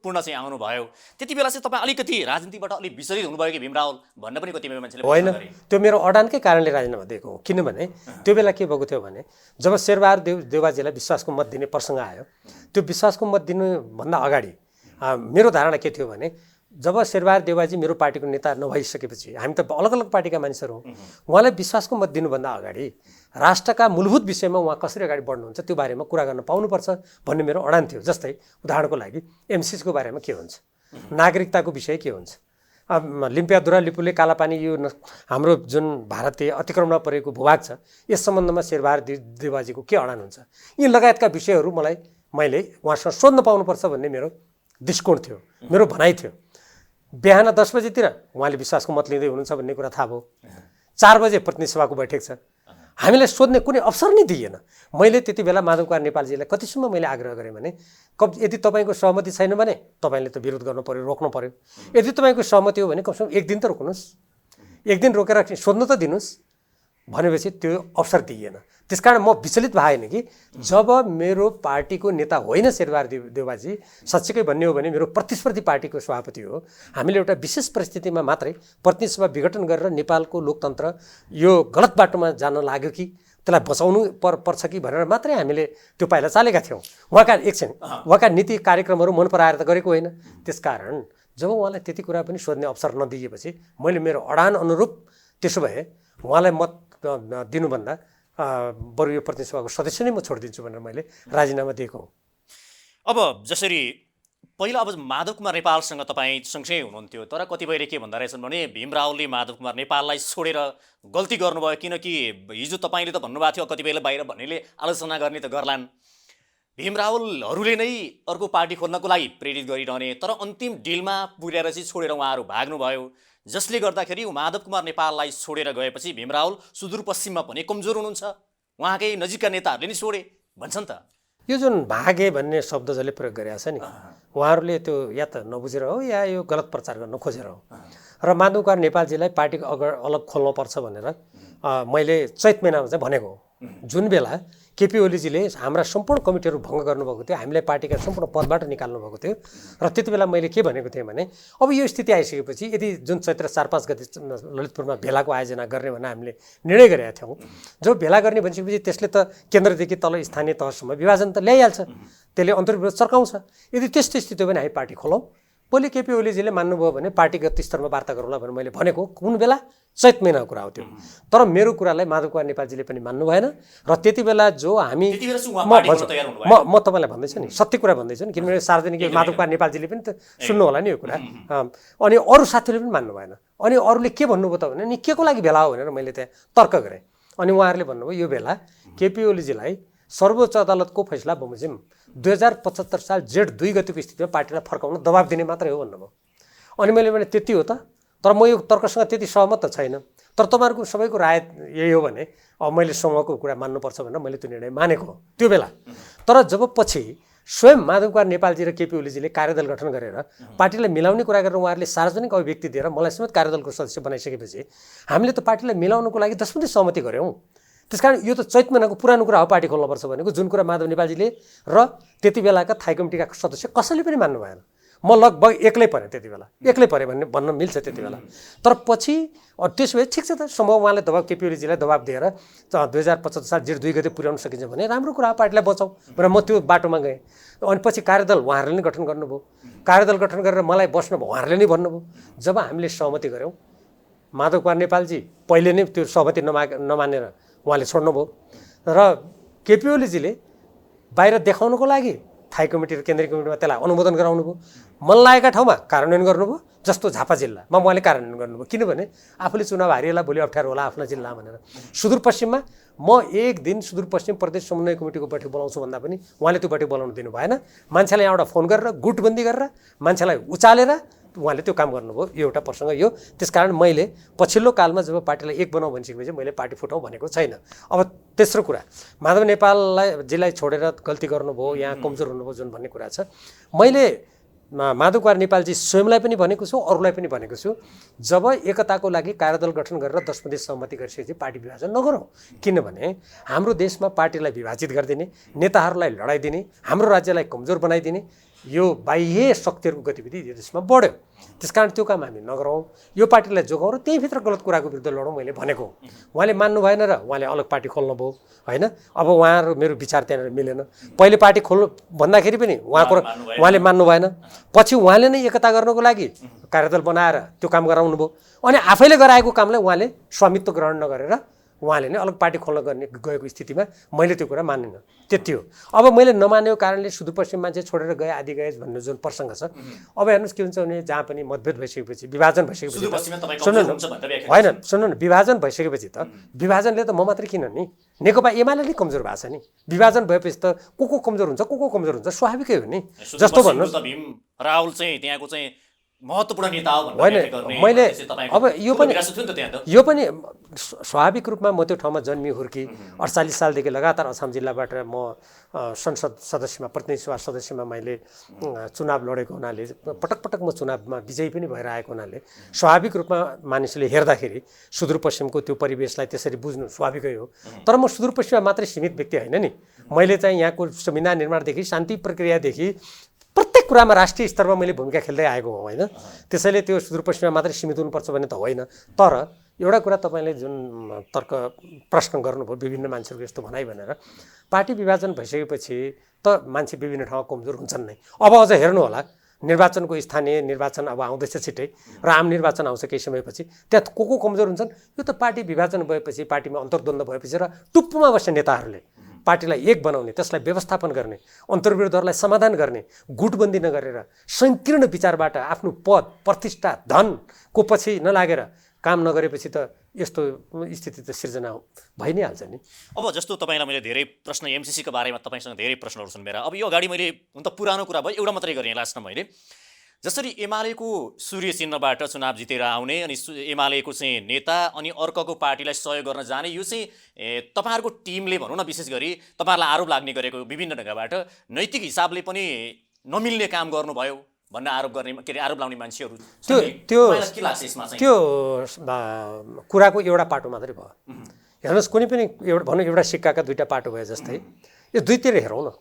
पूर्ण चाहिँ आउनुभयो। त्यति बेला चाहिँ तपाईँ अलिकति राजनीतिबाट अलिक विचलित हुनुभयो कि भीम रावल भन्ने पनि कतिपय मान्छेले होइन, त्यो मेरो अडानकै कारणले राजीनामा दिएको हो। किनभने त्यो बेला के भएको थियो भने जब शेरबहादुर देउवाजीलाई विश्वासको मत दिने प्रसङ्ग आयो, त्यो विश्वासको मत दिनुभन्दा अगाडि मेरो धारणा के थियो भने जब शेरबहादुर देउवाजी मेरो पार्टीको नेता नभइसकेपछि हामी त अलग अलग पार्टीका मानिसहरू हौँ, उहाँलाई विश्वासको मत दिनुभन्दा अगाडि राष्ट्रका मूलभूत विषयमा उहाँ कसरी अगाडि बढ्नुहुन्छ त्यो बारेमा कुरा गर्न पाउनुपर्छ भन्ने मेरो अडान थियो। जस्तै उदाहरणको लागि एमसिसको बारेमा के हुन्छ, नागरिकताको विषय के हुन्छ, लिम्पियादुरा लिपुले कालापानी यो हाम्रो जुन भारतीय अतिक्रमणमा परेको भूभाग छ यस सम्बन्धमा शेरबहादुर देउवाजीको के अडान हुन्छ, यी लगायतका विषयहरू मैले उहाँसँग सोध्न पाउनुपर्छ भन्ने मेरो दृष्टिकोण थियो, मेरो भनाइ थियो। बिहान 10 बजेतिर उहाँले विश्वासको मत लिँदै हुनुहुन्छ भन्ने कुरा थाहा भयो। 4 बजे प्रतिनिधि सभाको बैठक छ, हामीलाई सोध्ने कुनै अवसर नै दिइएन। मैले त्यति बेला माधव कुमार नेपालजीलाई कतिसम्म मैले आग्रह गरेँ भने यदि तपाईँको सहमति छैन भने तपाईँले त विरोध गर्नु पर्यो, रोक्नु पर्यो। यदि तपाईँको सहमति हो भने कमसेकम 1 दिन त रोक्नुहोस्, 1 दिन रोकेर सोध्न त दिनुहोस् भनेपछि त्यो अवसर दिइएन। त्यसकारण म विचलित भएन कि जब मेरो पार्टीको नेता होइन शेरबहादुर देउवाजी, साँच्चै भन्ने हो भने मेरो प्रतिस्पर्धी पार्टीको सभापति हो, हामीले एउटा विशेष परिस्थितिमा मात्रै प्रतिनिधि सभा विघटन गरेर नेपालको लोकतन्त्र यो गलत बाटोमा जान लाग्यो कि त्यसलाई बचाउनु पर्छ कि भनेर मात्रै हामीले त्यो पाइला चालेका थियौँ। उहाँका नीति कार्यक्रमहरू मन पराएर त गरेको होइन। त्यसकारण जब उहाँलाई त्यति कुरा पनि सोध्ने अवसर नदिएपछि मैले मेरो अडान अनुरूप त्यसो भए उहाँलाई मत दिनुभन्दा बरु यो प्रतिनिधि सभाको सदस्य नै म छोडिदिन्छु भनेर मैले राजीनामा दिएको हुँ। अब जसरी पहिला अब माधव कुमार नेपालसँग तपाईँ सँगसँगै हुनुहुन्थ्यो, तर कतिपयले के भन्दा रहेछन् भने भीम रावलले माधव कुमार नेपाललाई छोडेर गल्ती गर्नुभयो, किनकि हिजो तपाईँले त भन्नुभएको थियो कतिपयले बाहिर भन्नेले आलोचना गर्ने त गर्लान्, भीम रावलहरूले नै अर्को पार्टी खोल्नको लागि प्रेरित गरिरहने, तर अन्तिम डिलमा पुगेर चाहिँ छोडेर उहाँहरू भाग्नुभयो, जसले गर्दाखेरि माधव कुमार नेपाललाई छोडेर गएपछि भीम रावल सुदूरपश्चिममा पनि कमजोर हुनुहुन्छ, उहाँकै नजिकका नेताहरूले नि छोडे भन्छन् त। यो जुन भागे भन्ने शब्द जसले प्रयोग गरेको छ नि, उहाँहरूले त्यो या त नबुझेर हो या यो गलत प्रचार गर्न खोजेर हो। र माधव कुमार नेपालजीलाई पार्टीको अलग खोल्नुपर्छ भनेर मैले चैत महिनामा चाहिँ भनेको हो। जुन बेला केपी ओलीजीले हाम्रा सम्पूर्ण कमिटीहरू भङ्ग गर्नुभएको थियो, हामीलाई पार्टीका सम्पूर्ण पदबाट निकाल्नु भएको थियो, र त्यति बेला मैले के भनेको थिएँ भने अब यो स्थिति आइसकेपछि यदि जुन चैत्र 4-5 गते ललितपुरमा भेलाको आयोजना गर्ने भनेर हामीले निर्णय गरेका थियौँ। जो भेला गर्ने भनिसकेपछि त्यसले त केन्द्रदेखि तल स्थानीय तहसम्म विभाजन त ल्याइहाल्छ, त्यसले अन्तर्विरोध चर्काउँछ। यदि त्यस्तो स्थिति हो भने हामी पार्टी खोलौँ। भोलि केपी ओलीजीले मान्नुभयो भने पार्टीगत स्तरमा वार्ता गरौँला भनेर मैले भनेको कुन बेला चैत महिनाको कुरा हो त्यो। तर मेरो कुरालाई माधव कुमार नेपालजीले पनि मान्नु भएन र त्यति बेला जो हामी म तपाईँलाई भन्दैछु नि, सत्य कुरा भन्दैछु नि, किनभने सार्वजनिक माधव कुमार नेपालजीले पनि त सुन्नु होला नि यो कुरा। अनि अरू साथीहरूले पनि मान्नु भएन। अनि अरूले के भन्नुभयो त भने नि के को लागि भेला हो भनेर मैले त्यहाँ तर्क गरेँ। अनि उहाँहरूले भन्नुभयो यो भेला केपी ओलीजीलाई सर्वोच्च अदालतको फैसला बमोजिम 2075 साल जेठ 2 गतिको स्थितिमा पार्टीलाई फर्काउन दबाब दिने मात्रै हो भन्नुभयो। अनि मैले भने त्यति हो त, तर म यो तर्कसँग त्यति सहमत त छैन, तर तपाईँहरूको सबैको राय यही हो भने अब मैले समूहको कुरा मान्नुपर्छ भनेर मैले त्यो निर्णय मानेको हो त्यो बेला। तर जब पछि स्वयं माधव कुमार नेपालजी र केपी ओलीजीले कार्यदल गठन गरेर पार्टीलाई मिलाउने कुरा गरेर उहाँहरूले सार्वजनिक अभिव्यक्ति दिएर मलाई समेत कार्यदलको सदस्य बनाइसकेपछि हामीले त पार्टीलाई मिलाउनको लागि दशमूलक सहमति गऱ्यौँ। त्यसकारण यो त चैत महिनाको पुरानो कुरा हो पार्टी खोल्नुपर्छ भनेको, जुन कुरा माधव नेपालजीले र त्यति बेलाका थाई कमिटीका सदस्य कसैले पनि मान्नु भएन। म लगभग एक्लै परेँ त्यति बेला, एक्लै परेँ भन्न मिल्छ त्यति बेला। तर पछि त्यसो भए ठिक छ त, सम्भव उहाँले दबाब केपी ओलीजीलाई दबाब दिएर 2075 साल जेठ 2 गते पुर्याउन सकिन्छ भने राम्रो कुरा हो, पार्टीलाई बचाउँ भनेर म त्यो बाटोमा गएँ। अनि पछि कार्यदल उहाँहरूले नै गठन गर्नुभयो, कार्यदल गठन गरेर मलाई बस्नुभयो, उहाँहरूले नै भन्नुभयो। जब हामीले सहमति गऱ्यौँ, माधव कुमार नेपालजी पहिले नै त्यो सहमति नमानेर उहाँले छोड्नुभयो र केपी ओलीजीले बाहिर देखाउनको लागि स्थायी कमिटी र केन्द्रीय कमिटीमा त्यसलाई अनुमोदन गराउनु भयो। मन लागेका ठाउँमा कार्यान्वयन गर्नुभयो, जस्तो झापा जिल्लामा उहाँले कार्यान्वयन गर्नुभयो, किनभने आफूले चुनाव हारिएला भोलि अप्ठ्यारो होला आफ्नो जिल्ला भनेर। सुदूरपश्चिममा म एक दिन सुदूरपश्चिम प्रदेश समन्वय कमिटीको बैठक बोलाउँछु भन्दा पनि उहाँले त्यो बैठक बोलाउनु दिनु भएन। मान्छेलाई यहाँबाट फोन गरेर गुटबन्दी गरेर मान्छेलाई उचालेर उहाँले त्यो काम गर्नुभयो। यो एउटा प्रसङ्ग यो। त्यसकारण मैले पछिल्लो कालमा जब पार्टीलाई एक बनाऊ भनिसकेपछि मैले पार्टी फुटाउँ भनेको छैन। अब तेस्रो कुरा, माधव नेपाललाई छोडेर गल्ती गर्नुभयो, यहाँ कमजोर हुनुभयो जुन भन्ने कुरा छ, मैले माधव कुमार नेपालजी स्वयंलाई पनि भनेको छु, अरूलाई पनि भनेको छु, जब एकताको लागि कार्यदल गठन गरेर 10 प्रदेश सहमति गरिसकेपछि पार्टी विभाजन नगरौँ। किनभने हाम्रो देशमा पार्टीलाई विभाजित गरिदिने, नेताहरूलाई लडाइदिने, हाम्रो राज्यलाई कमजोर बनाइदिने यो बाह्य शक्तिहरूको गतिविधि यो देशमा बढ्यो। त्यसकारण त्यो काम हामी नगरौँ, यो पार्टीलाई जोगाउँ र त्यहीँभित्र गलत कुराको विरुद्ध लडौँ मैले भनेको। उहाँले मान्नु भएन र उहाँले अलग पार्टी खोल्नुभयो होइन। अब उहाँहरू मेरो विचार त्यहाँनिर मिलेन। पहिले पार्टी खोल्नु भन्दाखेरि पनि उहाँले मान्नु भएन। पछि उहाँले नै एकता गर्नको लागि कार्यदल बनाएर त्यो काम गराउनु भयो। अनि आफैले गराएको कामलाई उहाँले स्वामित्व ग्रहण नगरेर उहाँले नै अलग पार्टी खोल्न गएको स्थितिमा मैले त्यो कुरा मानिनँ। त्यति हो। अब मैले नमानेको कारणले सुदूरपश्चिम मान्छे छोडेर गए आदि गए भन्ने जुन प्रसङ्ग छ, अब हेर्नुहोस् के हुन्छ भने जहाँ पनि मतभेद भइसकेपछि, विभाजन भइसकेपछि, होइन सुन्नु न, विभाजन भइसकेपछि त विभाजनले त म मात्रै किन नि, नेकपा एमाले नै कमजोर भएको छ नि। विभाजन भएपछि त को कमजोर हुन्छ, को कमजोर हुन्छ, स्वाभाविकै हो नि। जस्तो भन्नुहोस् राहुल चाहिँ त्यहाँको चाहिँ महत्त्वपूर्ण नेता हो होइन, मैले अब यो पनि स्वाभाविक रूपमा म त्यो ठाउँमा जन्मी हुर्की 48 सालदेखि लगातार अछाम जिल्लाबाट म संसद सदस्यमा, प्रतिनिधि सभा सदस्यमा मैले चुनाव लडेको हुनाले, पटक पटक म चुनावमा विजयी पनि भएर आएको हुनाले स्वाभाविक रूपमा मानिसले हेर्दाखेरि सुदूरपश्चिमको त्यो परिवेशलाई त्यसरी बुझ्नु स्वाभाविकै हो। तर म सुदूरपश्चिममा मात्रै सीमित व्यक्ति होइन नि। मैले चाहिँ यहाँको संविधान निर्माणदेखि शान्ति प्रक्रियादेखि प्रत्येक कुरामा राष्ट्रिय स्तरमा मैले भूमिका खेल्दै आएको हो होइन। त्यसैले त्यो सुदूरपश्चिममा मात्रै सीमित हुनुपर्छ भन्ने त होइन। तर एउटा कुरा तपाईँले जुन तर्क प्रश्न गर्नुभयो विभिन्न मान्छेहरूको यस्तो भनाइ भनेर, पार्टी विभाजन भइसकेपछि त मान्छे विभिन्न ठाउँमा कमजोर हुन्छन् नै। अब अझ हेर्नु होला, निर्वाचनको स्थानीय निर्वाचन अब आउँदैछ छिट्टै र आम निर्वाचन आउँछ केही समयपछि, त्यहाँ को कमजोर हुन्छन्। यो त पार्टी विभाजन भएपछि, पार्टीमा अन्तर्द्वन्द्व भएपछि र टुप्पोमा बस्ने नेताहरूले पार्टीलाई एक बनाउने, त्यसलाई व्यवस्थापन गर्ने, अन्तर्विरोधहरूलाई समाधान गर्ने, गुटबन्दी नगरेर सङ्कीर्ण विचारबाट आफ्नो पद, प्रतिष्ठा, धनको पछि नलागेर काम नगरेपछि त यस्तो स्थिति त सिर्जना भइ नै हाल्छ नि। अब जस्तो तपाईँलाई मैले धेरै प्रश्न एमसिसीको बारेमा तपाईँसँग धेरै प्रश्नहरू छन् मेरा। अब यो अगाडि मैले हुन त पुरानो कुरा भयो, एउटा मात्रै गरेँ लास्टमा मैले। जसरी एमालेको सूर्य चिन्हबाट चुनाव जितेर आउने अनि एमालेको चाहिँ नेता अनि अर्काको पार्टीलाई सहयोग गर्न जाने, यो चाहिँ तपाईँहरूको टिमले भनौँ न, विशेष गरी तपाईँहरूलाई आरोप लाग्ने गरेको विभिन्न ढङ्गबाट नैतिक हिसाबले पनि नमिल्ने काम गर्नुभयो भन्ने आरोप गर्ने, के अरे आरोप लाउने मान्छेहरू त्यो कुराको एउटा पाटो मात्रै भयो। हेर्नुहोस्, कुनै पनि भनौँ एउटा सिक्काका दुईवटा पाटो भयो जस्तै यो दुईतिर हेरौँ न।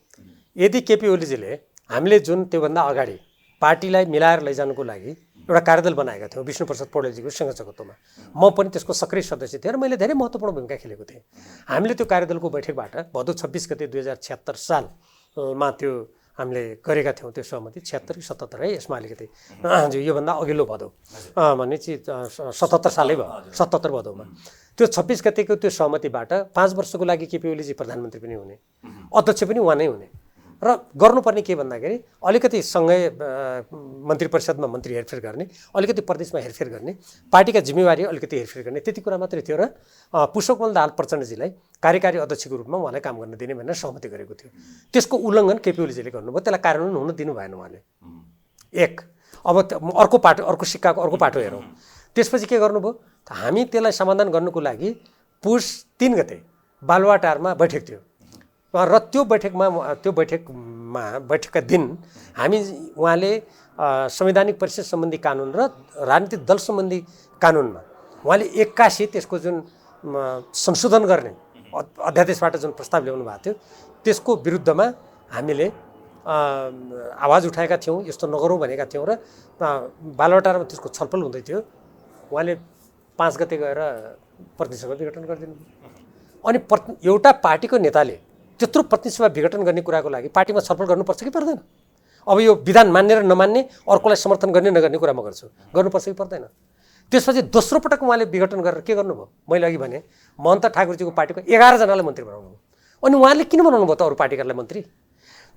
यदि केपी ओलीजीले हामीले जुन त्योभन्दा अगाडि पार्टीलाई मिलाएर लैजानुको लागि एउटा कार्यदल बनाएका थियौँ विष्णुप्रसाद पौडेलजीको सँगसँगत्वमा, म पनि त्यसको सक्रिय सदस्य थिएँ र मैले धेरै महत्त्वपूर्ण भूमिका खेलेको थिएँ। हामीले त्यो कार्यदलको बैठकबाट भदौ 26 गते 2076 सालमा त्यो हामीले गरेका थियौँ त्यो सहमति। 76 77 है, यसमा अलिकति हजुर योभन्दा अघिल्लो भदौ भनेपछि 77 सालै भयो, 77 भदौमा त्यो 26 गतेको त्यो सहमतिबाट 5 वर्षको लागि केपी ओलीजी प्रधानमन्त्री पनि हुने, अध्यक्ष पनि उहाँ नै हुने र गर्नुपर्ने के भन्दाखेरि अलिकति सँगै मन्त्री परिषदमा मन्त्री हेरफेर गर्ने, अलिकति प्रदेशमा हेरफेर गर्ने, पार्टीका जिम्मेवारी अलिकति हेरफेर गर्ने, त्यति कुरा मात्रै थियो। र पुष्पकमल दाहाल प्रचण्डजीलाई कार्यकारी अध्यक्षको रूपमा उहाँलाई काम गर्न दिने भनेर सहमति गरेको थियो। त्यसको उल्लङ्घन केपी ओलीजीले गर्नुभयो, त्यसलाई कार्यान्वयन हुन दिनु भएन उहाँले। एक अब अर्को पाटो, अर्को सिक्काको अर्को पाटो हेरौँ। त्यसपछि के गर्नुभयो, हामी त्यसलाई समाधान गर्नुको लागि पुस 3 गते बालुवाटारमा बैठक थियो र त्यो बैठकका दिन हामी उहाँले संवैधानिक परिषद सम्बन्धी कानुन र राजनीतिक दल सम्बन्धी कानुनमा उहाँले 81 त्यसको जुन संशोधन गर्ने अध्यादेशबाट जुन प्रस्ताव ल्याउनु भएको थियो त्यसको विरुद्धमा हामीले आवाज उठाएका थियौँ, यस्तो नगरौँ भनेका थियौँ र बालुवाटारमा त्यसको छलफल हुँदै थियो। उहाँले 5 गते गएर प्रतिनिधि सभा विघटन गरिदिनु। अनि एउटा पार्टीको नेताले त्यत्रो प्रतिनिधि सभा विघटन गर्ने कुराको लागि पार्टीमा छलफल गर्नुपर्छ कि पर्दैन? अब यो विधान मान्ने र नमान्ने, अर्कोलाई समर्थन गर्ने नगर्ने कुरा म गर्छु, गर्नुपर्छ कि पर्दैन? त्यसपछि दोस्रो पटक उहाँले विघटन गरेर के गर्नुभयो? मैले अघि भने महन्त ठाकुरजीको पार्टीको 11 जनालाई मन्त्री बनाउनु भयो। अनि उहाँले किन बनाउनु भयो त अरू पार्टीकालाई मन्त्री?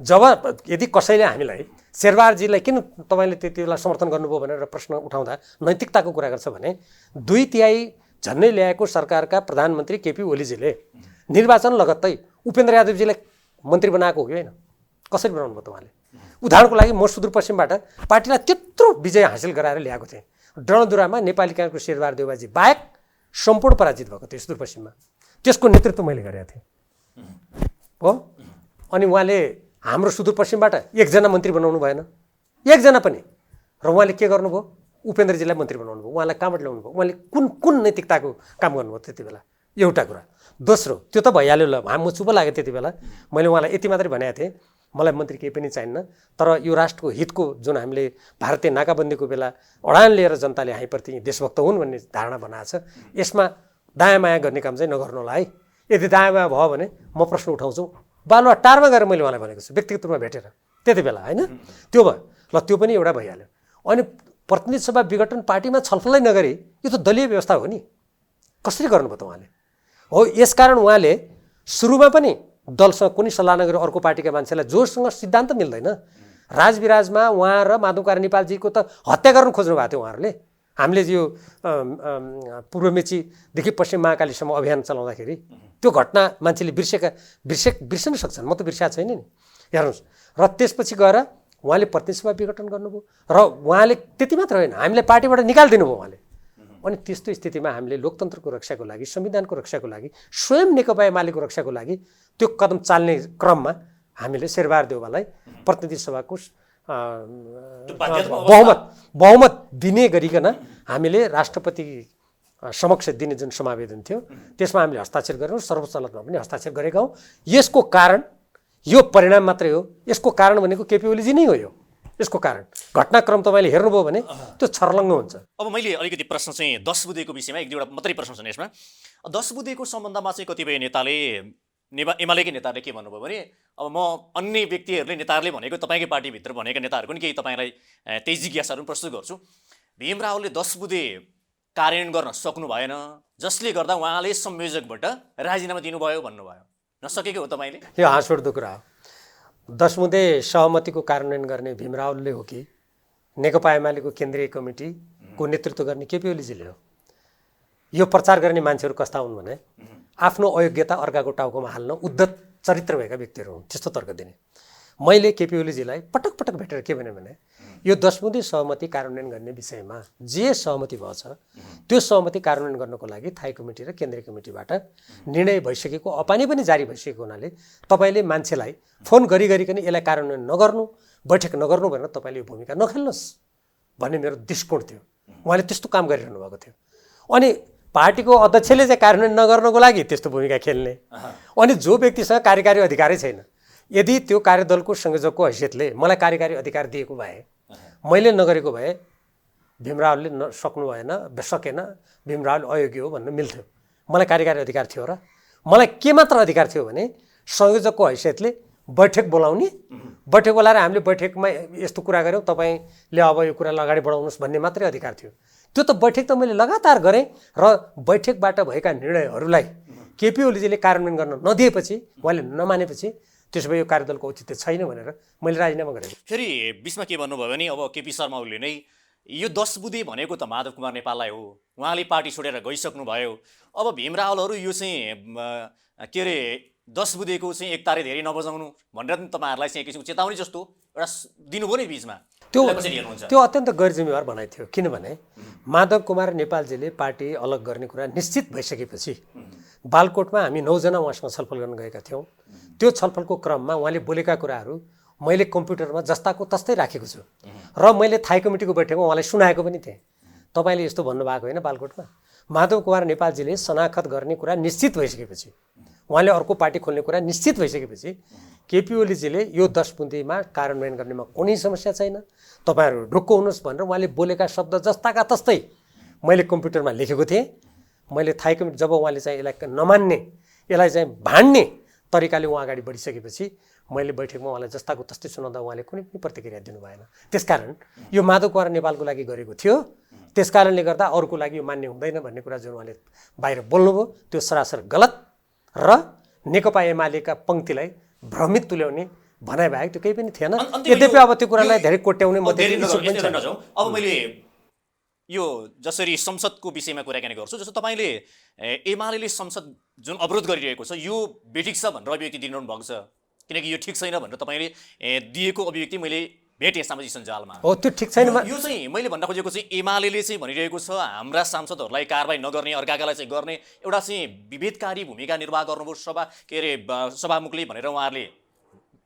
जब यदि कसैले हामीलाई शेरबहादुरजीलाई किन तपाईँले त्यति बेला समर्थन गर्नुभयो भनेर प्रश्न उठाउँदा नैतिकताको कुरा गर्छ भने 2/3 झन्नै ल्याएको सरकारका प्रधानमन्त्री केपी ओलीजीले निर्वाचन लगत्तै उपेन्द्र यादवजीलाई मन्त्री बनाएको हो कि होइन? कसरी बनाउनु भयो त उहाँले? उदाहरणको लागि म सुदूरपश्चिमबाट पार्टीलाई त्यत्रो विजय हासिल गराएर ल्याएको थिएँ। डणदुरामा नेपाली काङ्ग्रेसको शेरबहादुर देउवाजी बाहेक सम्पूर्ण पराजित भएको थियो सुदूरपश्चिममा। त्यसको नेतृत्व मैले गरेको थिएँ हो। अनि उहाँले हाम्रो सुदूरपश्चिमबाट एकजना मन्त्री बनाउनु भएन, एकजना पनि। र उहाँले के गर्नुभयो? उपेन्द्रजीलाई मन्त्री बनाउनु भयो। उहाँलाई कहाँबाट ल्याउनु भयो? उहाँले कुन नैतिकताको काम गर्नुभयो त्यति बेला? एउटा कुरा। दोस्रो, त्यो त भइहाल्यो ल, म चुप लागेँ त्यति बेला। मैले उहाँलाई यति मात्रै भनेको थिएँ, मलाई मन्त्री केही पनि चाहिन्न, तर यो राष्ट्रको हितको जुन हामीले भारतीय नाकाबन्दीको बेला अडान लिएर जनताले हामीप्रति देशभक्त हुन् भन्ने धारणा बनाएको छ, यसमा दायाँ माया गर्ने काम चाहिँ नगर्नु होला है। यदि दायाँ माया भयो भने म प्रश्न उठाउँछु। बालुवा टारमा गएर मैले उहाँलाई भनेको छु, व्यक्तिगत रूपमा भेटेर त्यति बेला होइन। त्यो भयो ल, त्यो पनि एउटा भइहाल्यो। अनि प्रतिनिधि सभा विघटन पार्टीमा छलफलै नगरी यो त दलीय व्यवस्था हो नि, कसरी गर्नुभयो त उहाँले? हो, यसकारण उहाँले सुरुमा पनि दलसँग कुनै सल्लाह नगरी अर्को पार्टीका मान्छेलाई जोसँग सिद्धान्त मिल्दैन। राजविराजमा उहाँ र माधवकुमार नेपालजीको त हत्या गर्न खोज्नु भएको थियो उहाँहरूले। हामीले यो पूर्व मेचीदेखि पश्चिम महाकालीसम्म अभियान चलाउँदाखेरि त्यो घटना मान्छेले बिर्सन सक्छन्, म त बिर्सेको छैन नि, हेर्नुहोस्। र त्यसपछि गएर उहाँले प्रतिनिधि सभा विघटन गर्नुभयो र उहाँले त्यति मात्र होइन, हामीलाई पार्टीबाट निकालिदिनु भयो उहाँले। अनि त्यस्तो स्थितिमा हामीले लोकतन्त्रको रक्षाको लागि, संविधानको रक्षाको लागि, स्वयं नेकपा एमालेको रक्षाको लागि त्यो कदम चाल्ने क्रममा हामीले शेरबहादुर देउवालाई प्रतिनिधि सभाको बहुमत दिने गरिकन हामीले राष्ट्रपति समक्ष दिने जुन समावेदन थियो त्यसमा हामीले हस्ताक्षर गरेनौँ। सर्वोच्च अदालतमा पनि हस्ताक्षर गरेका हौँ। यसको कारण यो परिणाम मात्रै हो। यसको कारण भनेको केपी ओलीजी नै हो। यसको कारण घटनाक्रम तपाईँले हेर्नुभयो भने त्यो छर्लङ्ग हुन्छ। अब मैले अलिकति प्रश्न चाहिँ 10 बुँदेको विषयमा एक दुईवटा मात्रै प्रश्न छन् यसमा। 10 बुँदेको सम्बन्धमा चाहिँ कतिपय नेताले एमालेकै नेताहरूले के भन्नुभयो भने अब म अन्य व्यक्तिहरूले नेताहरूले भनेको तपाईँकै पार्टीभित्र भनेका नेताहरूको नि केही तपाईँलाई त्यही जिज्ञासाहरू पनि प्रस्तुत गर्छु। भीम रावलले 10 बुँदे कार्यान्वयन गर्न सक्नु भएन, जसले गर्दा उहाँले संयोजकबाट राजीनामा दिनुभयो भन्नुभयो। नसकेको हो तपाईँले? यो हाँसउठ्दो कुरा हो। 10 बुँदे सहमतिको कार्यान्वयन गर्ने भीम रावलले हो कि नेकपा एमालेको केन्द्रीय कमिटीको नेतृत्व गर्ने केपी ओलीजीले हो? यो प्रचार गर्ने मान्छेहरू कस्ता हुन् भने आफ्नो अयोग्यता अर्काको टाउकोमा हाल्न उद्धत चरित्र भएका व्यक्तिहरू हुन्। त्यस्तो तर्क दिने मैले केपी ओलीजीलाई पटक पटक भेटेर के भने यो 10 बुँदे सहमति कार्यान्वयन गर्ने विषयमा जे सहमति भएछ त्यो सहमति कार्यान्वयन गर्नको लागि थाई कमिटी र केन्द्रीय कमिटीबाट निर्णय भइसकेको, अपानी पनि जारी भइसकेको हुनाले तपाईँले मान्छेलाई फोन गरिकन यसलाई कार्यान्वयन नगर्नु, बैठक नगर्नु भनेर तपाईँले यो भूमिका नखेल्नुहोस् भन्ने मेरो दृष्टिकोण थियो। उहाँले त्यस्तो काम गरिरहनु भएको थियो। अनि पार्टीको अध्यक्षले चाहिँ कार्यान्वयन नगर्नको लागि त्यस्तो भूमिका खेल्ने, अनि जो व्यक्तिसँग कार्यकारी अधिकारै छैन, यदि त्यो कार्यदलको संयोजकको हैसियतले मलाई कार्यकारी अधिकार दिएको भए, मैले नगरेको भए भीम रावलले सकेन, भीम रावल अयोग्य हो भन्न मिल्थ्यो। मलाई कार्यकारी अधिकार थियो र मलाई के मात्र अधिकार थियो भने संयोजकको हैसियतले बैठक बोलाउने, बैठक बोलाएर हामीले बैठकमा यस्तो कुरा गऱ्यौँ, तपाईँले अब यो कुरालाई अगाडि बढाउनुहोस् भन्ने मात्रै अधिकार थियो। त्यो त बैठक त मैले लगातार गरेँ र बैठकबाट भएका निर्णयहरूलाई केपी ओलीजीले कार्यान्वयन गर्न नदिएपछि, उहाँले नमानेपछि त्यसो भए यो कार्यदलको औचित्य छैन भनेर मैले राजीनामा गरेँ। फेरि बिचमा के भन्नुभयो भने अब केपी शर्मा ओलीले नै यो 10 बुँदे भनेको त माधव कुमार नेपाललाई हो, उहाँले पार्टी छोडेर गइसक्नु भयो, अब भीम रावलहरू यो चाहिँ के अरे 10 बुँदेको चाहिँ एकतारे धेरै नबजाउनु भनेर तपाईँहरूलाई चाहिँ एक किसिमको चेतावनी जस्तो एउटा दिनुभयो नि बिचमा। त्यो अत्यन्त गैर जिम्मेवार भनाइ थियो। किनभने माधव कुमार नेपालजीले पार्टी अलग गर्ने कुरा निश्चित भइसकेपछि बालकोटमा हामी 9 जना उहाँसँग छलफल गर्न गएका थियौँ। त्यो छलफलको क्रममा उहाँले बोलेका कुराहरू मैले कम्प्युटरमा जस्ताको तस्तै राखेको छु र मैले थाई कमिटीको बैठकमा उहाँलाई सुनाएको पनि थिएँ। तपाईँले यस्तो भन्नुभएको होइन बालकोटमा? माधव कुमार नेपालजीले शनाखत गर्ने कुरा निश्चित भइसकेपछि, उहाँले अर्को पार्टी खोल्ने कुरा निश्चित भइसकेपछि केपी ओलीजीले यो 10 बुँदेमा कार्यान्वयन गर्नेमा कुनै समस्या छैन, तपाईँहरू ढुक्क हुनुहोस् भनेर उहाँले बोलेका शब्द जस्ताका तस्तै मैले कम्प्युटरमा लेखेको थिएँ। मैले थाई कमिटी जब उहाँले चाहिँ यसलाई नमान्ने, यसलाई चाहिँ भाड्ने तरिकाले उहाँ अगाडि बढिसकेपछि मैले बैठकमा उहाँलाई जस्ताको तस्तै सुनाउँदा उहाँले कुनै पनि प्रतिक्रिया दिनु भएन। त्यसकारण यो माधव कुमार नेपालको लागि गरेको थियो, त्यसकारणले गर्दा अरूको लागि यो मान्य हुँदैन भन्ने कुरा जुन उहाँले बाहिर बोल्नुभयो त्यो सरासर गलत र नेकपा एमालेका पङ्क्तिलाई भ्रमित तुल्याउने भनाइ बाहेक त्यो केही पनि थिएन। अन्त्यमा यद्यपि यो- अब त्यो कुरालाई धेरै कोट्याउने म धेरै त्यति इच्छुक पनि यस्तै छैन। नजाउँ। अब मैले यो जसरी संसदको विषयमा कुराकानी गर्छु, जस्तो तपाईँले एमाले संसद जुन अवरोध गरिरहेको छ यो बेठिक छ भनेर अभिव्यक्ति दिइरहनु भएको छ, किनकि यो ठिक छैन भनेर तपाईँले दिएको अभिव्यक्ति मैले भेटेँ सामाजिक सञ्जालमा। हो त्यो ठिक छैन। यो चाहिँ मैले भन्न खोजेको चाहिँ एमाले चाहिँ भनिरहेको छ हाम्रा सांसदहरूलाई कारबाही नगर्ने, अर्काकालाई चाहिँ गर्ने एउटा चाहिँ विभेदकारी भूमिका निर्वाह गर्नुभयो सभामुखले भनेर उहाँहरूले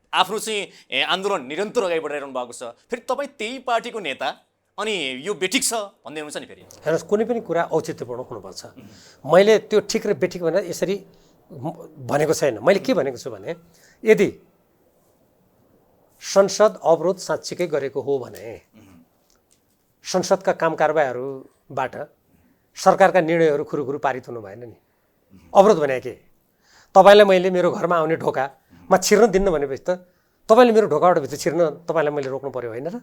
आफ्नो चाहिँ आन्दोलन निरन्तर अगाडि बढाइरहनु भएको छ। फेरि तपाईँ त्यही पार्टीको नेता अनि यो बेठिक छ भन्दै हुनुहुन्छ नि फेरि। हेर्नुहोस्, कुनै पनि कुरा औचित्यपूर्ण हुनुपर्छ। मैले त्यो ठिक र बेठिक भनेर यसरी भनेको छैन। मैले के भनेको छु भने यदि संसद अवरोध साँच्चीकै गरेको हो भने संसदका काम कारबाहीहरूबाट सरकारका निर्णयहरू खुरुखुरु पारित हुनु भएन नि। अवरोध भने के? तपाईँलाई मैले मेरो घरमा आउने ढोकामा छिर्न दिन्न भनेपछि त तपाईँले मेरो ढोकाबाट भित्र छिर्न तपाईँलाई मैले रोक्नु पर्यो होइन र?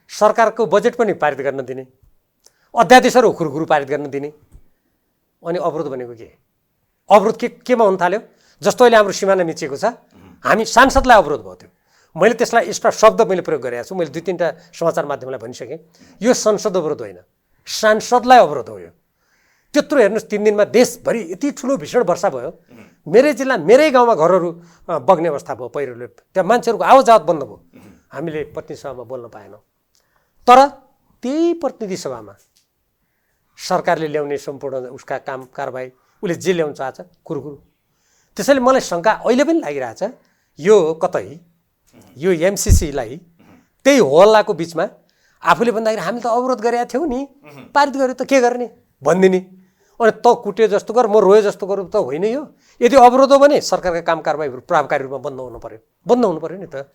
सरकारको बजेट पनि पारित गर्न दिने, अध्यादेशहरू खुरुखुरु पारित गर्न दिने, अनि अवरोध भनेको के? अवरोध केमा हुन थाल्यो? जस्तो अहिले हाम्रो सिमाना मिचिएको छ, हामी सांसदलाई अवरोध भयो। त्यो मैले त्यसलाई एक्स्ट्रा शब्द मैले प्रयोग गरेको छु। मैले 2-3टा समाचार माध्यमलाई भनिसकेँ यो संसद अवरोध होइन, सांसदलाई अवरोध हो। यो त्यत्रो हेर्नुहोस् 3 दिनमा देशभरि यति ठुलो भीषण वर्षा भयो, मेरै जिल्ला मेरै गाउँमा घरहरू बग्ने अवस्था भयो पहिरोले, त्यहाँ मान्छेहरूको आवाजावत बन्द भयो। हामीले प्रतिनिधि सभामा बोल्न पाएनौँ। तर त्यही प्रतिनिधि सभामा सरकारले ल्याउने सम्पूर्ण उसका काम कारबाही उसले जे ल्याउँछ आज कुरुकुरु। त्यसैले मलाई शङ्का अहिले पनि लागिरहेछ यो कतै यो एमसिसीलाई त्यही हल्लाको बिचमा आफूले भन्दाखेरि हामी त अवरोध गरेका थियौँ नि, पारित गर्यो त के गर्ने भनिदिने, अनि त कुट्यो जस्तो गर म रोए जस्तो गरौँ त होइन। यो यदि अवरोध हो भने सरकारका काम कारबाहीहरू प्रभावकारी रूपमा बन्द हुनु पर्यो नि त।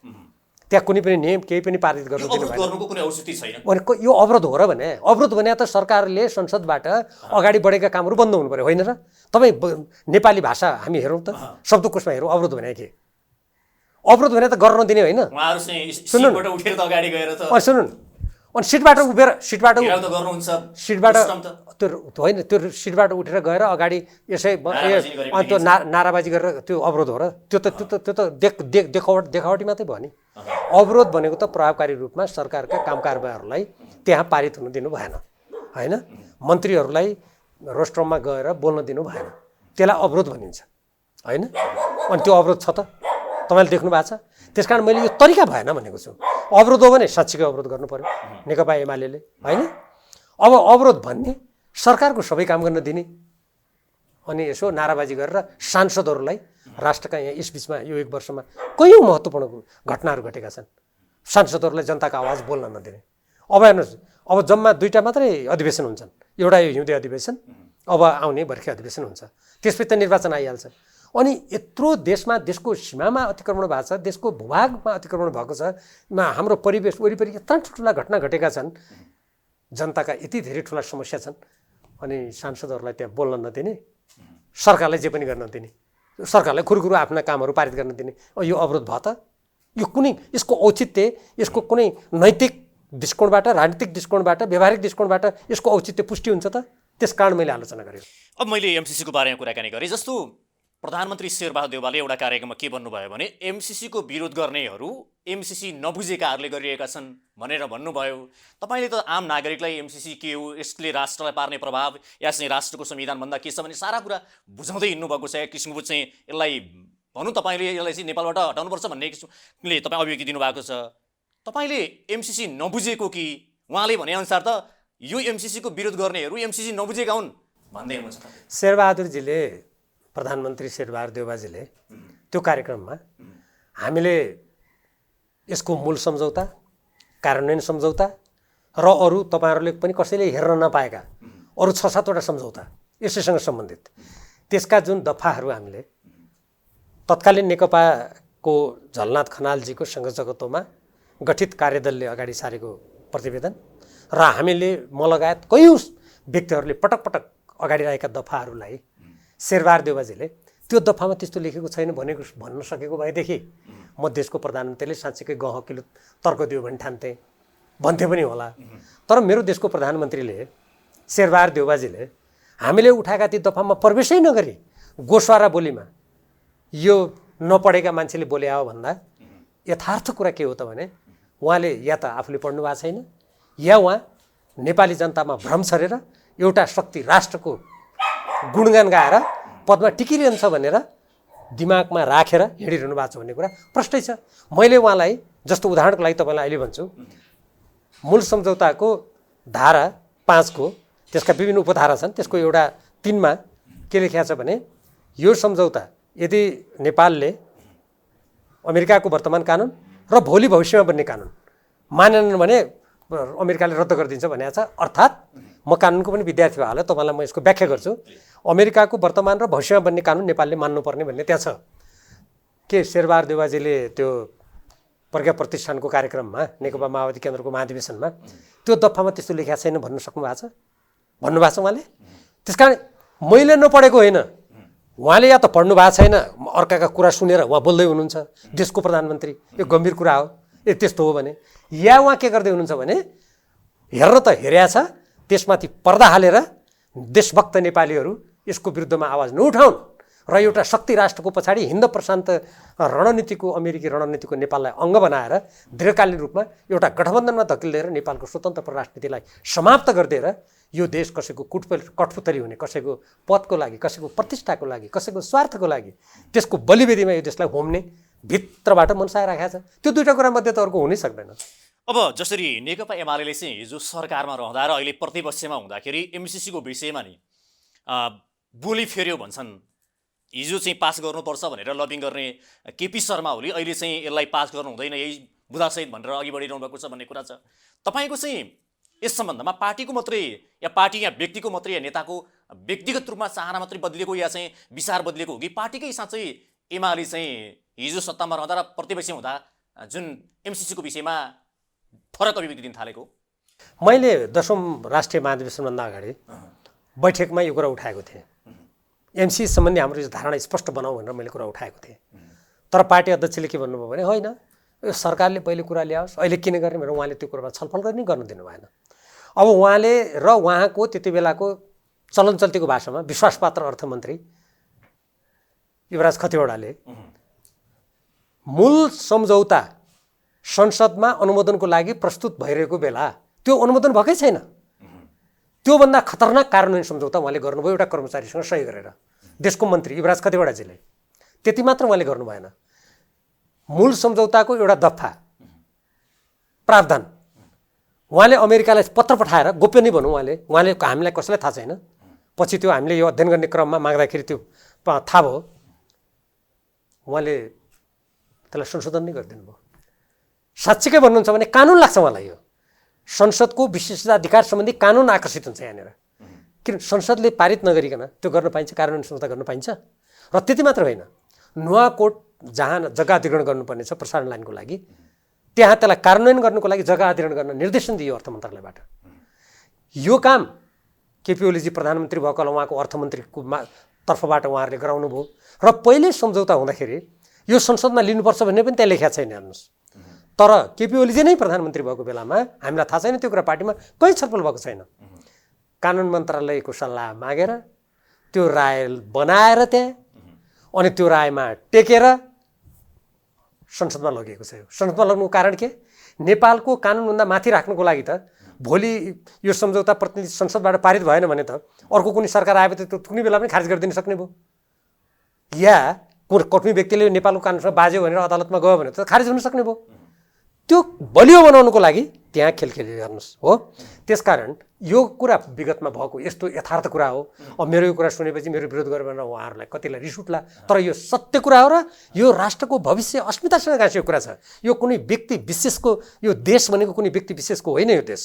त्यहाँ कुनै पनि नियम केही पनि पारित गर्नु दिनु भएन। गर्नुको कुनै औचित्य छैन। अनि यो अवरोध हो र भने अवरोध भने त सरकारले संसदबाट अगाडि बढेका कामहरू बन्द हुनु पर्यो होइन र? तपाईँ नेपाली भाषा हामी हेरौँ त, शब्दकोशमा हेरौँ अवरोध भने के? अवरोध भने त गर्न नदिने होइन। उहाँहरू चाहिँ सिटबाट उठेर त अगाडि गएर त सुन्नु, अनि सिटबाट उभिएर घेराउ त गर्नुहुन्छ, सिटबाट सिस्टम त त्यो होइन, त्यो सिटबाट उठेर गएर अगाडि यसै अनि त्यो नाराबाजी गरेर त्यो अवरोध हो र? त्यो त देखावटी मात्रै भयो नि। अवरोध भनेको त प्रभावकारी रूपमा सरकारका काम कारबाहीहरूलाई त्यहाँ पारित हुन दिनु भएन होइन, मन्त्रीहरूलाई रोस्ट्रममा गएर बोल्न दिनु भएन, त्यसलाई अवरोध भनिन्छ होइन। अनि त्यो अवरोध छ त तपाईँले देख्नु भएको छ। त्यसकारण मैले यो तरिका भएन भनेको छु। अवरोध हो भने साँच्चीकै अवरोध गर्नु पर्यो नेकपा एमाले होइन। अब अवरोध भन्ने सरकारको सबै काम गर्न दिने अनि यसो नाराबाजी गरेर सांसदहरूलाई राष्ट्रका यहाँ यसबिचमा यो 1 वर्षमा कयौँ महत्त्वपूर्ण घटनाहरू घटेका छन्, सांसदहरूलाई जनताको आवाज बोल्न नदिने। अब हेर्नुहोस्, अब जम्मा 2टा मात्रै अधिवेशन हुन्छन्, एउटा यो हिउँदे अधिवेशन, अब आउने बर्खे अधिवेशन हुन्छ, त्यसपछि त निर्वाचन आइहाल्छ। अनि यत्रो देशमा देशको सीमामा अतिक्रमण भएको छ, देशको भूभागमा अतिक्रमण भएको छ, हाम्रो परिवेश वरिपरि यत्रा ठुल्ठुला घटना घटेका छन्, जनताका यति धेरै ठुला समस्या छन्, अनि सांसदहरूलाई त्यहाँ बोल्न नदिने, सरकारलाई जे पनि गर्न दिने, सरकारलाई खुरुखुरु आफ्ना कामहरू पारित गर्न दिने, यो अवरोध भयो त? यो कुनै यसको औचित्य, यसको कुनै नैतिक दृष्टिकोणबाट, राजनीतिक दृष्टिकोणबाट, व्यावहारिक दृष्टिकोणबाट यसको औचित्य पुष्टि हुन्छ त? त्यस कारण मैले आलोचना गरेँ। अब मैले एमसिसीको बारेमा कुराकानी गरेँ। जस्तो प्रधानमन्त्री शेरबहादुर देउवाले एउटा कार्यक्रममा के भन्नुभयो भने एमसिसीको विरोध गर्नेहरू एमसिसी नबुझेकाहरूले गरिरहेका छन् भनेर भन्नुभयो। तपाईँले त आम नागरिकलाई एमसिसी के हो, यसले राष्ट्रलाई पार्ने प्रभाव या चाहिँ राष्ट्रको संविधानभन्दा के छ भन्ने सारा कुरा बुझाउँदै हिँड्नुभएको छ। एक किसिमको चाहिँ यसलाई भनौँ तपाईँले यसलाई चाहिँ नेपालबाट हटाउनुपर्छ भन्ने किसिमले तपाईँ अभिव्यक्ति दिनुभएको छ। तपाईँले एमसिसी नबुझेको कि उहाँले भनेअनुसार त यो एमसिसीको विरोध गर्नेहरू एमसिसी नबुझेका हुन् भन्दै हुनुहुन्छ। शेरबहादुरजीले, प्रधानमन्त्री शेरबहादुर देउवाजीले त्यो कार्यक्रममा हामीले यसको मूल सम्झौता, कार्यान्वयन सम्झौता र अरू तपाईँहरूले पनि कसैले हेर्न नपाएका अरू 6-7 वटा सम्झौता यसैसँग सम्बन्धित त्यसका जुन दफाहरू हामीले तत्कालीन नेकपाको झलनाथ खनालजीको संयोजकत्वमा गठित कार्यदलले अगाडि सारेको प्रतिवेदन र हामीले म लगायत कयौँ व्यक्तिहरूले पटक पटक अगाडि राखेका दफाहरूलाई शेरबहादुर देउवाजीले त्यो दफामा त्यस्तो लेखेको छैन भन्न सकेको भएदेखि म देशको प्रधानमन्त्रीले साँच्चीकै गहकिलो तर्क दियो भने ठान्थेँ, भन्थे पनि होला। तर मेरो देशको प्रधानमन्त्रीले शेरबहादुर देउवाजीले हामीले उठाएका ती दफामा प्रवेशै नगरी गोसवारा बोलीमा यो नपढेका मान्छेले बोले हो भन्दा यथार्थ कुरा के हो त भने उहाँले या त आफूले पढ्नु भएको छैन या उहाँ नेपाली जनतामा भ्रम छरेर एउटा शक्ति राष्ट्रको गुणगान गाएर पदमा टिकिरहन्छ भनेर दिमागमा राखेर हिँडिरहनु भएको छ भन्ने कुरा प्रष्टै छ। मैले उहाँलाई जस्तो उदाहरणको लागि तपाईँलाई अहिले भन्छु, मूल सम्झौताको धारा 5 को त्यसका विभिन्न उपधारा छन्, त्यसको एउटा 3 मा के लेखिएको छ भने यो सम्झौता यदि नेपालले अमेरिकाको वर्तमान कानुन र भोलि भविष्यमा बन्ने कानुन मानेनन् भने अमेरिकाले रद्द गरिदिन्छ भनेको छ। अर्थात् म कानुनको पनि विद्यार्थी भएकोले तपाईँलाई म यसको व्याख्या गर्छु। अमेरिकाको वर्तमान र भविष्यमा बन्ने कानुन नेपालले मान्नुपर्ने भन्ने त्यहाँ छ। के शेरबहादुर देवाजीले त्यो प्रज्ञा प्रतिष्ठानको कार्यक्रममा नेकपा माओवादी केन्द्रको महाधिवेशनमा त्यो दफामा त्यस्तो लेखेको छैन भन्न सक्नु भएको छ? भन्नुभएको छ उहाँले। त्यसकारण मैले नपढेको होइन, उहाँले या त पढ्नु भएको छैन, अर्काका कुरा सुनेर उहाँ बोल्दै हुनुहुन्छ, देशको प्रधानमन्त्री, यो गम्भीर कुरा हो। त्यस्तो हो भने या उहाँ के गर्दै हुनुहुन्छ भने हेर्न त हेरेया छ, त्यसमाथि पर्दा हालेर देशभक्त नेपालीहरू यसको विरुद्धमा आवाज नउठाउन् र एउटा शक्ति राष्ट्रको पछाडि हिन्द प्रशान्त रणनीतिको अमेरिकी रणनीतिको नेपाललाई अङ्ग बनाएर दीर्घकालीन रूपमा एउटा गठबन्धनमा धकिलिएर नेपालको स्वतन्त्र राजनीतिलाई समाप्त गरिदिएर यो देश कसैको कठपुतली हुने, कसैको पदको लागि, कसैको प्रतिष्ठाको लागि, कसैको स्वार्थको लागि त्यसको बलिवेदीमा यो देशलाई होम्ने भित्रबाट मनसाय राखेको छ। त्यो दुईटा कुरा मध्ये त अर्को हुनै सक्दैन। अब जसरी नेकपा एमाले चाहिँ हिजो सरकारमा रहँदा र अहिले प्रतिपक्षमा हुँदाखेरि एमसिसीको विषयमा नि बोली फेर्यो भन्छन्। हिजो चाहिँ पास गर्नुपर्छ भनेर लबिङ गर्ने केपी शर्मा ओली अहिले चाहिँ यसलाई पास गर्नु हुँदैन, यही बुदासहित भनेर अघि बढिरहनु भएको छ भन्ने कुरा छ। तपाईँको चाहिँ यस सम्बन्धमा पार्टीको मात्रै या पार्टी या व्यक्तिको मात्रै या नेताको व्यक्तिगत रूपमा चाहना मात्रै बदलिएको या चाहिँ विचार बदलिएको हो कि पार्टीकै साँच्चै एमाले चाहिँ हिजो सत्तामा रहँदा र प्रतिपक्षी हुँदा जुन एमसिसीको विषयमा फरक अभिव्यक्ति दिन थालेको? मैले 10औं राष्ट्रिय महाधिवेशनभन्दा अगाडि बैठकमा यो कुरा उठाएको थिएँ। एमसिसी सम्बन्धी हाम्रो यो धारणा स्पष्ट बनाऊ भनेर मैले कुरा उठाएको थिएँ। तर पार्टी अध्यक्षले के भन्नुभयो भने होइन, यो सरकारले पहिले कुरा ल्याओस्, अहिले किन गर्ने भनेर उहाँले त्यो कुरामा छलफल गर्ने गर्नु दिनु भएन। अब उहाँले र उहाँको त्यति बेलाको चलन चल्तीको भाषामा विश्वासपात्र अर्थमन्त्री युवराज खतिवडाले मूल सम्झौता संसदमा अनुमोदनको लागि प्रस्तुत भइरहेको बेला त्यो अनुमोदन भएकै छैन। त्योभन्दा खतरनाक कार्यान्वयन सम्झौता उहाँले गर्नुभयो एउटा कर्मचारीसँग सही गरेर, देशको मन्त्री युवराज खतिवडाजीले। त्यति मात्र उहाँले गर्नु भएन, मूल सम्झौताको एउटा दफा प्रावधान उहाँले अमेरिकालाई पत्र पठाएर गोप्य नै भनौँ, उहाँले हामीलाई कसैलाई थाहा छैन, पछि त्यो हामीले यो अध्ययन गर्ने क्रममा माग्दाखेरि त्यो थाहा भयो, उहाँले त्यसलाई संशोधन नै गरिदिनु भयो। साँच्चीकै भन्नुहुन्छ भने कानुन लाग्छ उहाँलाई, यो संसदको विशेषाधिकार सम्बन्धी कानुन आकर्षित हुन्छ यहाँनिर। किन संसदले पारित नगरिकन त्यो गर्न पाइन्छ, कार्यान्वयन सम्झौता गर्न पाइन्छ? र त्यति मात्र होइन, नुवाकोट जहाँ जग्गा अधिग्रहण गर्नुपर्ने छ प्रसारण लाइनको लागि, त्यहाँ त्यसलाई कार्यान्वयन गर्नुको लागि जग्गा अधिग्रहण गर्न निर्देशन दियो अर्थ मन्त्रालयबाट। यो काम केपी ओलीजी प्रधानमन्त्री भएको उहाँको अर्थमन्त्रीको तर्फबाट उहाँहरूले गराउनु भयो र पहिले सम्झौता हुँदाखेरि यो संसदमा लिनुपर्छ भन्ने पनि त्यहाँ लेखेको छैन हेर्नुहोस्। तर केपी ओलीजी नै प्रधानमन्त्री भएको बेलामा हामीलाई थाहा छैन त्यो कुरा, पार्टीमा कहीँ छलफल भएको छैन। कानुन मन्त्रालयको सल्लाह मागेर त्यो राय बनाएर त्यहाँ अनि त्यो रायमा टेकेर संसदमा लगिएको छ। संसदमा लग्नुको कारण के? नेपालको कानुनभन्दा माथि राख्नुको लागि त भोलि यो सम्झौता प्रतिनिधि संसदबाट पारित भएन भने त अर्को कुनै सरकार आएपछि त्यो कुनै बेला पनि खारिज गरिदिन सक्ने भयो, या कुनै व्यक्तिले नेपालको कानुनसँग बाज्यो भनेर अदालतमा गयो भने त खारिज हुन सक्ने भयो। त्यो बलियो बनाउनुको लागि त्यहाँ खेलखेली गर्नुहोस् हो। त्यसकारण यो कुरा विगतमा भएको यस्तो यथार्थ कुरा हो। अब मेरो यो कुरा सुनेपछि मेरो विरोध गरेर भनेर उहाँहरूलाई कतिलाई रिस उठ्ला, तर यो सत्य कुरा हो र यो राष्ट्रको भविष्य अस्मितासँग गाँसिएको कुरा छ। यो कुनै व्यक्ति विशेषको, यो देश भनेको कुनै व्यक्ति विशेषको होइन। यो देश,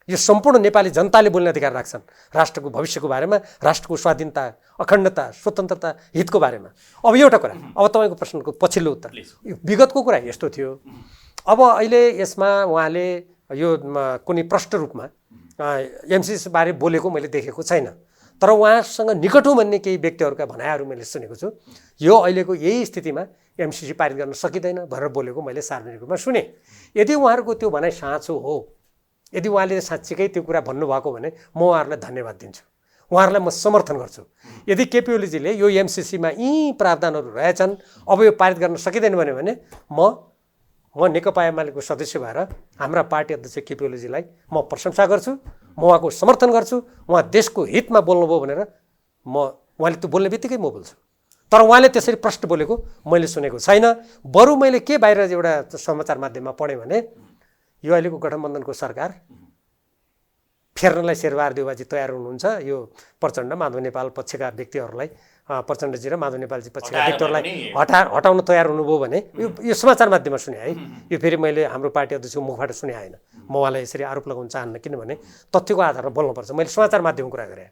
यो सम्पूर्ण नेपाली जनताले बोल्ने अधिकार राख्छन् राष्ट्रको भविष्यको बारेमा, राष्ट्रको स्वाधीनता, अखण्डता, स्वतन्त्रता, हितको बारेमा। अब एउटा कुरा, अब तपाईँको प्रश्नको पछिल्लो उत्तर, विगतको कुरा यस्तो थियो। अब अहिले यसमा उहाँले यो कुनै प्रष्ट रूपमा एमसिसी बारे बोलेको मैले देखेको छैन, तर उहाँसँग निकट हो भन्ने केही व्यक्तिहरूका भनाइहरू मैले सुनेको छु। यो अहिलेको यही स्थितिमा एमसिसी पारित गर्न सकिँदैन भनेर बोलेको मैले सार्वजनिक रूपमा सुने। यदि उहाँहरूको त्यो भनाइ साँचो हो, यदि उहाँले साँच्चीकै त्यो कुरा भन्नुभएको भने म उहाँहरूलाई धन्यवाद दिन्छु, उहाँहरूलाई म समर्थन गर्छु। यदि केपी ओलीजीले यो एमसिसीमा यी प्रावधानहरू रहेछन्, अब यो पारित गर्न सकिँदैन भने म म नेकपा एमालेको सदस्य भएर हाम्रा पार्टी अध्यक्ष केपी ओलीजीलाई म प्रशंसा गर्छु, म उहाँको समर्थन गर्छु। उहाँ देशको हितमा बोल्नुभयो भनेर उहाँले त्यो बोल्ने बित्तिकै म बोल्छु। तर उहाँले त्यसरी प्रश्न बोलेको मैले सुनेको छैन। बरु मैले के बाहिर एउटा समाचार माध्यममा पढेँ भने यो अहिलेको गठबन्धनको सरकार फेर्नलाई शेरबहादुर देउवाजी तयार हुनुहुन्छ। यो प्रचण्ड माधव नेपाल पक्षका व्यक्तिहरूलाई, प्रचण्डजी र माधव नेपालजी पक्षका व्यक्तिहरूलाई हटाउन तयार हुनुभयो भने यो समाचार माध्यममा सुने है। यो फेरि मैले हाम्रो पार्टी अध्यक्षको मुखबाट सुने होइन। म उहाँलाई यसरी आरोप लगाउन चाहन्न, किनभने तथ्यको आधारमा बोल्नुपर्छ। मैले समाचार माध्यमको कुरा गरेँ।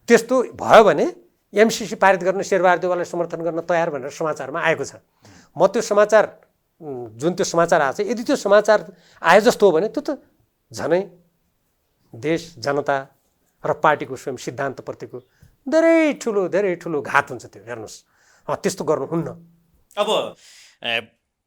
त्यस्तो भयो भने एमसिसी पारित गर्न शेरबहादुर देउवालाई समर्थन गर्न तयार भनेर समाचारमा आएको छ। म त्यो समाचार जुन त्यो समाचार आएको छ, यदि त्यो समाचार आए जस्तो हो भने त्यो त झनै देश, जनता र पार्टीको स्वयं सिद्धान्तप्रतिको धेरै ठुलो घात हुन्छ। त्यो हेर्नुहोस्, त्यस्तो गर्नुहुन्न। अब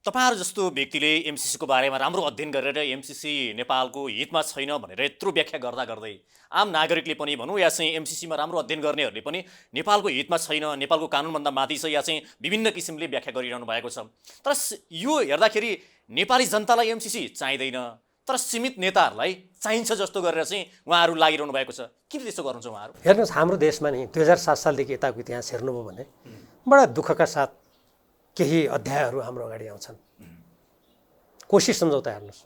तपाईँहरू जस्तो व्यक्तिले एमसिसीको बारेमा राम्रो अध्ययन गरेर एमसिसी नेपालको हितमा छैन भनेर यत्रो व्याख्या गर्दा गर्दै आम नागरिकले पनि भनौँ या चाहिँ एमसिसीमा राम्रो अध्ययन गर्नेहरूले पनि नेपालको हितमा छैन, नेपालको कानुनभन्दा माथि छ या चाहिँ विभिन्न किसिमले व्याख्या गरिरहनु भएको छ। तर यो हेर्दाखेरि नेपाली जनतालाई एमसिसी चाहिँदैन, तर सीमित नेताहरूलाई चाहिन्छ जस्तो गरेर चाहिँ उहाँहरू लागिरहनु भएको छ। किन त्यस्तो गर्नुहुन्छ उहाँहरू? हेर्नुहोस्, हाम्रो देशमा नि 2007 सालदेखि यताको इतिहास हेर्नुभयो भने बडा दुःखका साथ केही अध्यायहरू हाम्रो अगाडि आउँछन्। कोशी सम्झौता हेर्नुहोस्,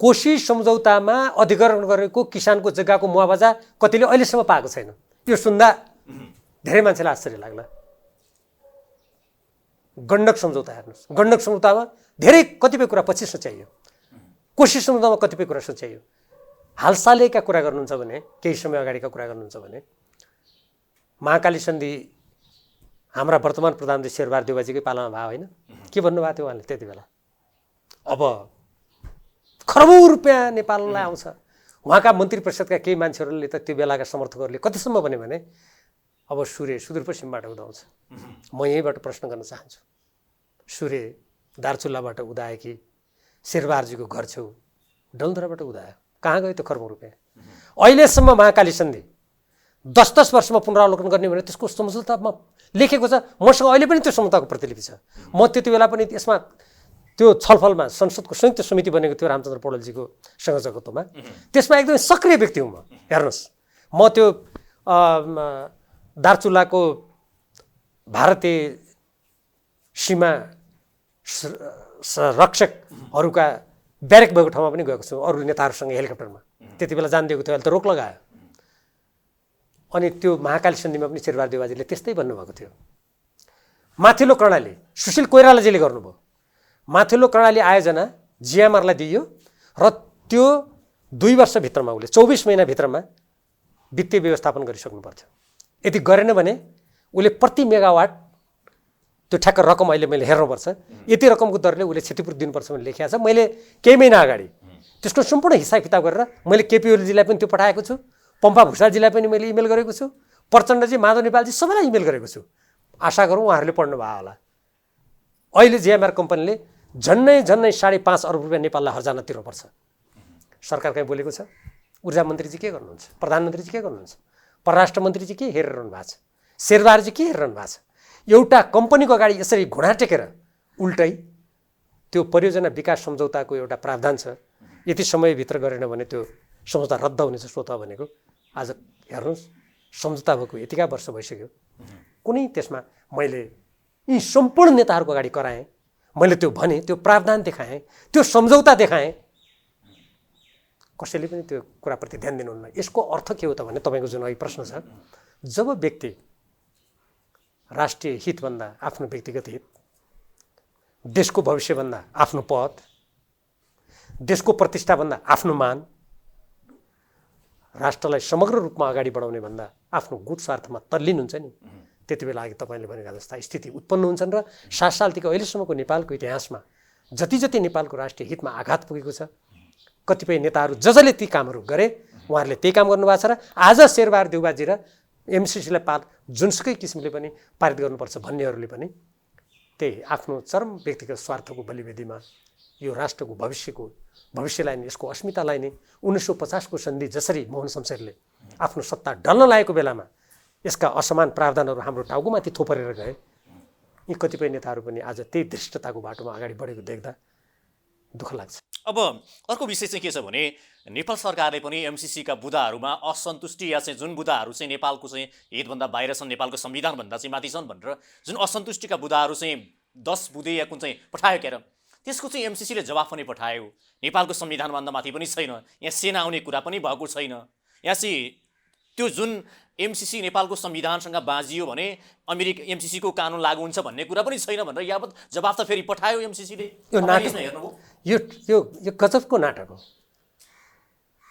कोशी सम्झौतामा अधिग्रहण गरेको किसानको जग्गाको मुआवजा कतिले अहिलेसम्म पाएको छैन। यो सुन्दा धेरै मान्छेलाई आश्चर्य लाग्ला। गण्डक सम्झौता हेर्नुहोस्, गण्डक सम्झौतामा धेरै कतिपय कुरा पछि सोच्याइयो, कोशी सम्झौतामा कतिपय कुरा सोच्याइयो। हालसालैका कुरा गर्नुहुन्छ भने, केही समय अगाडिका कुरा गर्नुहुन्छ भने महाकाली सन्धि हाम्रा वर्तमान प्रधानमन्त्री शेरबहादुर देउवाजीकै पालामा भयो होइन? के भन्नुभएको थियो उहाँले त्यति बेला? अब खरबौँ रुपियाँ नेपाललाई आउँछ। उहाँका मन्त्री परिषदका केही मान्छेहरूले त त्यो बेलाका समर्थकहरूले कतिसम्म भन्यो भने अब सूर्य सुदूरपश्चिमबाट उदाउँछ। म यहीँबाट प्रश्न गर्न चाहन्छु, सूर्य दार्चुलाबाट उदायो कि शेरबहादुरजीको घर छेउ डलधराबाट उदायो? कहाँ गयो त्यो खरबौँ रुपियाँ? अहिलेसम्म महाकाली सन्धि 10-10 वर्षमा पुनरावलोकन गर्ने भने त्यसको सम्झौतामा लेखेको छ। मसँग अहिले पनि त्यो सम्झौताको प्रतिलिपि छ। म त्यति बेला पनि यसमा त्यो छलफलमा संसदको संयुक्त समिति बनेको थियो रामचन्द्र पौडेलजीको संयोजकत्वमा। त्यसमा एकदमै सक्रिय व्यक्ति हुँ म। हेर्नुहोस्, म त्यो दार्चुलाको भारतीय सीमा रक्षकहरूका ब्यारेक भएको ठाउँमा पनि गएको छु, अरू नेताहरूसँग हेलिकप्टरमा। त्यति बेला जान दिएको थियो, अहिले त रोक लगायो। अनि त्यो महाकाली सन्धिमा पनि शेरबहादुर देउवाजीले त्यस्तै भन्नुभएको थियो। माथिल्लो कर्णाली सुशील कोइरालाजीले गर्नुभयो। माथिल्लो कर्णाली आयोजना जिएमआरलाई दिइयो र त्यो 2 वर्षभित्रमा उसले 24 महिनाभित्रमा वित्तीय व्यवस्थापन गरिसक्नु पर्थ्यो। यदि गरेन भने उसले प्रति मेगावाट त्यो ठ्याक्क रकम अहिले मैले हेर्नुपर्छ, यति रकमको दरले उसले क्षतिपूर्ति दिनुपर्छ भने लेखिएको छ। मैले केही महिना अगाडि त्यसको सम्पूर्ण हिसाब किताब गरेर मैले केपी ओलीजीलाई पनि त्यो पठाएको छु, पम्पा भुषालजीलाई पनि मैले इमेल गरेको छु, प्रचण्डजी, माधव नेपालजी सबैलाई इमेल गरेको छु। आशा गरौँ उहाँहरूले पढ्नु भयो होला। अहिले जिएमआर कम्पनीले झन्नै 5.5 अरब रुपियाँ नेपाललाई हर्जाना तिर्नुपर्छ। सरकार कहीँ बोलेको छ? ऊर्जा मन्त्रीजी के गर्नुहुन्छ? प्रधानमन्त्रीजी के गर्नुहुन्छ? परराष्ट्र मन्त्रीजी के हेरिरहनु भएको छ? शेरबहादुरजी के हेरिरहनु भएको छ? एउटा कम्पनीको अगाडि यसरी घुँडा टेकेर उल्टै त्यो परियोजना विकास सम्झौताको एउटा प्रावधान छ, यति समयभित्र गरेन भने त्यो सम्झौता रद्द हुनेछ स्वतः भनेको। आज हेर्नुहोस्, सम्झौता भएको यतिका वर्ष भइसक्यो, कुनै त्यसमा मैले यी सम्पूर्ण नेताहरूको अगाडि कराएँ, मैले त्यो भने, त्यो प्रावधान देखाएँ, त्यो सम्झौता देखाएँ, कसैले पनि त्यो कुराप्रति ध्यान दिनुहुन्न। यसको अर्थ के हो त भने तपाईँको जुन अघि प्रश्न छ, जब व्यक्ति राष्ट्रिय हितभन्दा आफ्नो व्यक्तिगत हित, देशको भविष्यभन्दा आफ्नो पद, देशको प्रतिष्ठाभन्दा आफ्नो मान, राष्ट्रलाई समग्र रूपमा अगाडि बढाउने भन्दा आफ्नो गुट स्वार्थमा तल्लीन हुन्छ नि, त्यति बेला अघि तपाईँले भनेका जस्ता स्थिति उत्पन्न हुन्छन्। र 7 सालदेखि अहिलेसम्मको नेपालको इतिहासमा जति जति नेपालको राष्ट्रिय हितमा आघात पुगेको छ, कतिपय नेताहरू जसले ती कामहरू गरे उहाँहरूले त्यही काम गर्नुभएको छ। र आज शेरबहादुर देउवाजी र एमसिसीलाई जुनसुकै किसिमले पनि पारित गर्नुपर्छ भन्नेहरूले पनि त्यही आफ्नो चरम व्यक्तिगत स्वार्थको बलिवेदीमा यो राष्ट्रको भविष्यलाई नै, यसको अस्मितालाई नै 1950 को सन्धि जसरी मोहन शमशेरले आफ्नो सत्ता ढल्न लागेको बेलामा यसका असमान प्रावधानहरू हाम्रो टाउकोमाथि थोपरेर गए, यी कतिपय नेताहरू पनि आज त्यही धृष्टताको बाटोमा अगाडि बढेको देख्दा दुःख लाग्छ। अब अर्को विषय चाहिँ के छ भने नेपाल सरकारले पनि एमसिसीका बुदाहरूमा असन्तुष्टि या चाहिँ जुन बुदाहरू चाहिँ नेपालको चाहिँ हितभन्दा बाहिर छन्, नेपालको संविधानभन्दा चाहिँ माथि छन् भनेर जुन असन्तुष्टिका बुदाहरू चाहिँ 10 बुँदे या कुन चाहिँ पठायो क्यार, त्यसको चाहिँ एमसिसीले जवाफ पनि पठायो। नेपालको संविधानभन्दा माथि पनि छैन, यहाँ सेना आउने कुरा पनि भएको छैन। यहाँ चाहिँ त्यो जुन एमसिसी नेपालको संविधानसँग बाँझियो भने अमेरिका एमसिसीको कानुन लागू हुन्छ भन्ने कुरा पनि छैन भनेर यावत जवाफ त फेरि पठायो एमसिसीले। यो नाटक यो यो यो गजबको नाटक हो।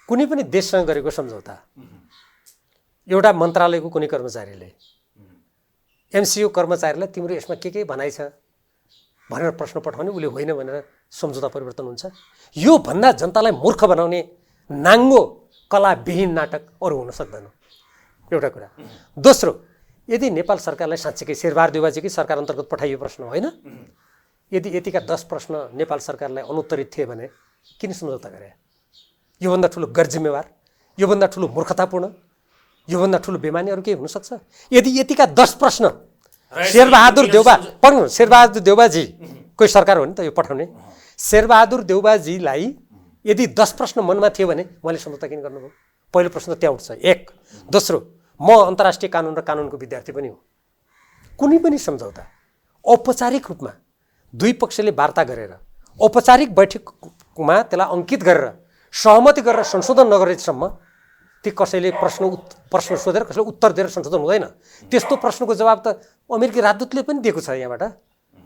कुनै पनि देशसँग गरेको सम्झौता, एउटा मन्त्रालयको कुनै कर्मचारीले एमसिओ कर्मचारीलाई तिम्रो यसमा के भनाइ छ भनेर प्रश्न पठाउने, उसले होइन भनेर सम्झौता परिवर्तन हुन्छ? यो भन्दा जनतालाई मूर्ख बनाउने नाङ्गो कलाविहीन नाटक अरू हुन सक्दैन, एउटा कुरा। दोस्रो, यदि नेपाल सरकारलाई साँच्चीकै शेरबहादुर देउवाजीकै सरकार अन्तर्गत पठाइयो प्रश्न होइन, यदि यतिका 10 प्रश्न नेपाल सरकारलाई अनुत्तरित थिए भने किन सम्झौता गरे? योभन्दा ठुलो गैरजिम्मेवार, योभन्दा ठुलो मूर्खतापूर्ण, योभन्दा ठुलो बेमानी अरू केही हुनसक्छ? यदि यतिका 10 प्रश्न शेरबहादुर देउवाजी कोही सरकार हो नि त यो पठाउने, शेरबहादुर देउवाजीलाई यदि 10 प्रश्न मनमा थियो भने उहाँले सम्झौता किन गर्नुभयो? पहिलो प्रश्न त त्यहाँ उठ्छ, एक। दोस्रो, म अन्तर्राष्ट्रिय कानुन र कानुनको विद्यार्थी पनि हो। कुनै पनि सम्झौता औपचारिक रूपमा दुई पक्षले वार्ता गरेर औपचारिक बैठकमा त्यसलाई अङ्कित गरेर सहमति गरेर संशोधन नगरेसम्म ती कसैले प्रश्न सोधेर कसैले उत्तर दिएर संशोधन हुँदैन। त्यस्तो प्रश्नको जवाब त अमेरिकी राजदूतले पनि दिएको छ यहाँबाट।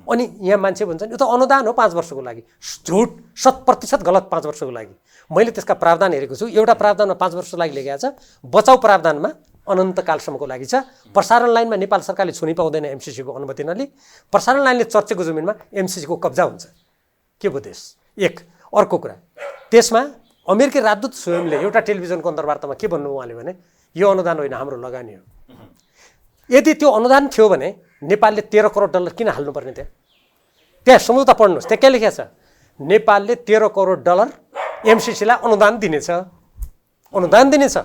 अनि यहाँ मान्छे भन्छन् यो त अनुदान हो 5 वर्षको लागि, झुट, 100% गलत 5 वर्षको लागि। मैले त्यसका प्रावधान हेरेको छु, एउटा प्रावधानमा 5 वर्षको लागि लेखेको छ, बचाउ प्रावधानमा अनन्तकालसम्मको लागि छ। प्रसारण लाइनमा नेपाल सरकारले छुनी पाउँदैन एमसिसीको अनुमति नलिई, प्रसारण लाइनले चर्चेको जमिनमा एमसिसीको कब्जा हुन्छ। के भयो देश? एक। अर्को कुरा, त्यसमा अमेरिकी राजदूत स्वयंले एउटा टेलिभिजनको अन्तर्वार्तामा के भन्नु उहाँले भने यो अनुदान होइन, हाम्रो लगानी हो। यदि त्यो अनुदान थियो भने नेपालले 13 करोड डलर किन हाल्नुपर्ने थियो? त्यहाँ सम्झौता पढ्नुहोस्, त्यहाँ के लेखेको छ? नेपालले 13 करोड डलर एमसिसीलाई अनुदान दिनेछ, अनुदान दिनेछ।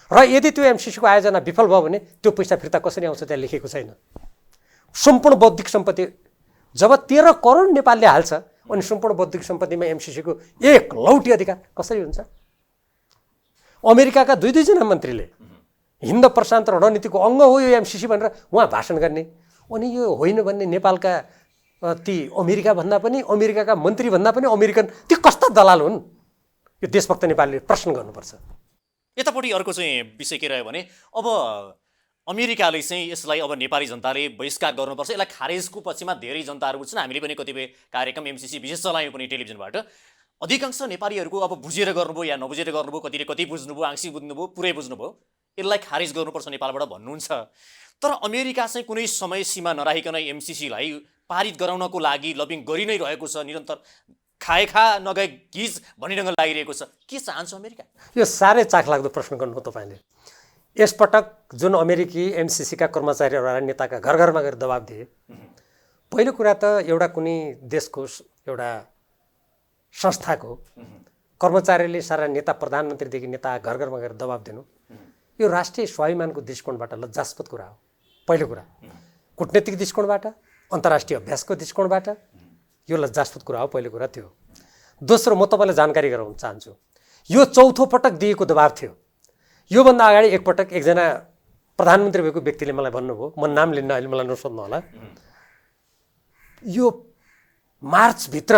र यदि त्यो एमसिसीको आयोजना विफल भयो भने त्यो पैसा फिर्ता कसरी आउँछ त्यहाँ लेखेको छैन। सम्पूर्ण बौद्धिक सम्पत्ति जब 13 करोड नेपालले हाल्छ अनि सम्पूर्ण बौद्धिक सम्पत्तिमा एमसिसीको एक लौटी अधिकार कसरी हुन्छ? अमेरिकाका दुई जना मन्त्रीले हिन्द प्रशान्त रणनीतिको अङ्ग हो यो एमसिसी भनेर उहाँ भाषण गर्ने, अनि यो होइन भन्ने नेपालका ती अमेरिका भन्दा पनि, अमेरिकाका मन्त्री भन्दा पनि अमेरिकन ती कस्ता दलाल हुन्? यो देशभक्त नेपालले प्रश्न गर्नुपर्छ। यतापट्टि अर्को चाहिँ विषय के रह्यो भने अब अमेरिकाले चाहिँ यसलाई अब नेपाली जनताले बहिष्कार गर्नुपर्छ, यसलाई खारेजको पक्षमा धेरै जनताहरू बुझ्छन्। हामीले पनि कतिपय कार्यक्रम एमसिसी विशेष चलायौँ पनि टेलिभिजनबाट। अधिकांश नेपालीहरूको अब बुझेर गर्नुभयो या नबुझेर गर्नुभयो, कतिले कति बुझ्नुभयो, आंशिक बुझ्नुभयो, पुरै बुझ्नुभयो, यसलाई खारेज गर्नुपर्छ नेपालबाट भन्नुहुन्छ। तर अमेरिका चाहिँ कुनै समय सीमा नराखिकन एमसिसीलाई पारित गराउनको लागि लबिङ गरि नै रहेको छ, निरन्तर खा नगए घिज भनिरहन लागिरहेको छ। के चाहन्छ अमेरिका? यो साह्रै चाखलाग्दो प्रश्न गर्नुभयो तपाईँले। यसपटक जुन अमेरिकी एमसिसीका कर्मचारीहरू नेताका घर घरमा गएर दबाब दिए, पहिलो कुरा त एउटा कुनै देशको एउटा संस्थाको कर्मचारीले सारा नेता प्रधानमन्त्रीदेखि नेता घर घरमा गएर दबाब दिनु यो राष्ट्रिय स्वाभिमानको दृष्टिकोणबाट लज्जास्पद कुरा हो। पहिलो कुरा कूटनीतिक दृष्टिकोणबाट, अन्तर्राष्ट्रिय अभ्यासको दृष्टिकोणबाट यो लज्जास्पद कुरा हो। पहिलो कुरा त्यो। दोस्रो, म तपाईँलाई जानकारी गराउन चाहन्छु, यो चौथो पटक दिएको दबाब थियो। योभन्दा अगाडि एकपटक एकजना प्रधानमन्त्री भएको व्यक्तिले मलाई भन्नुभयो, म नाम लिन्न अहिले, मलाई नसोध्नु होला, यो मार्चभित्र,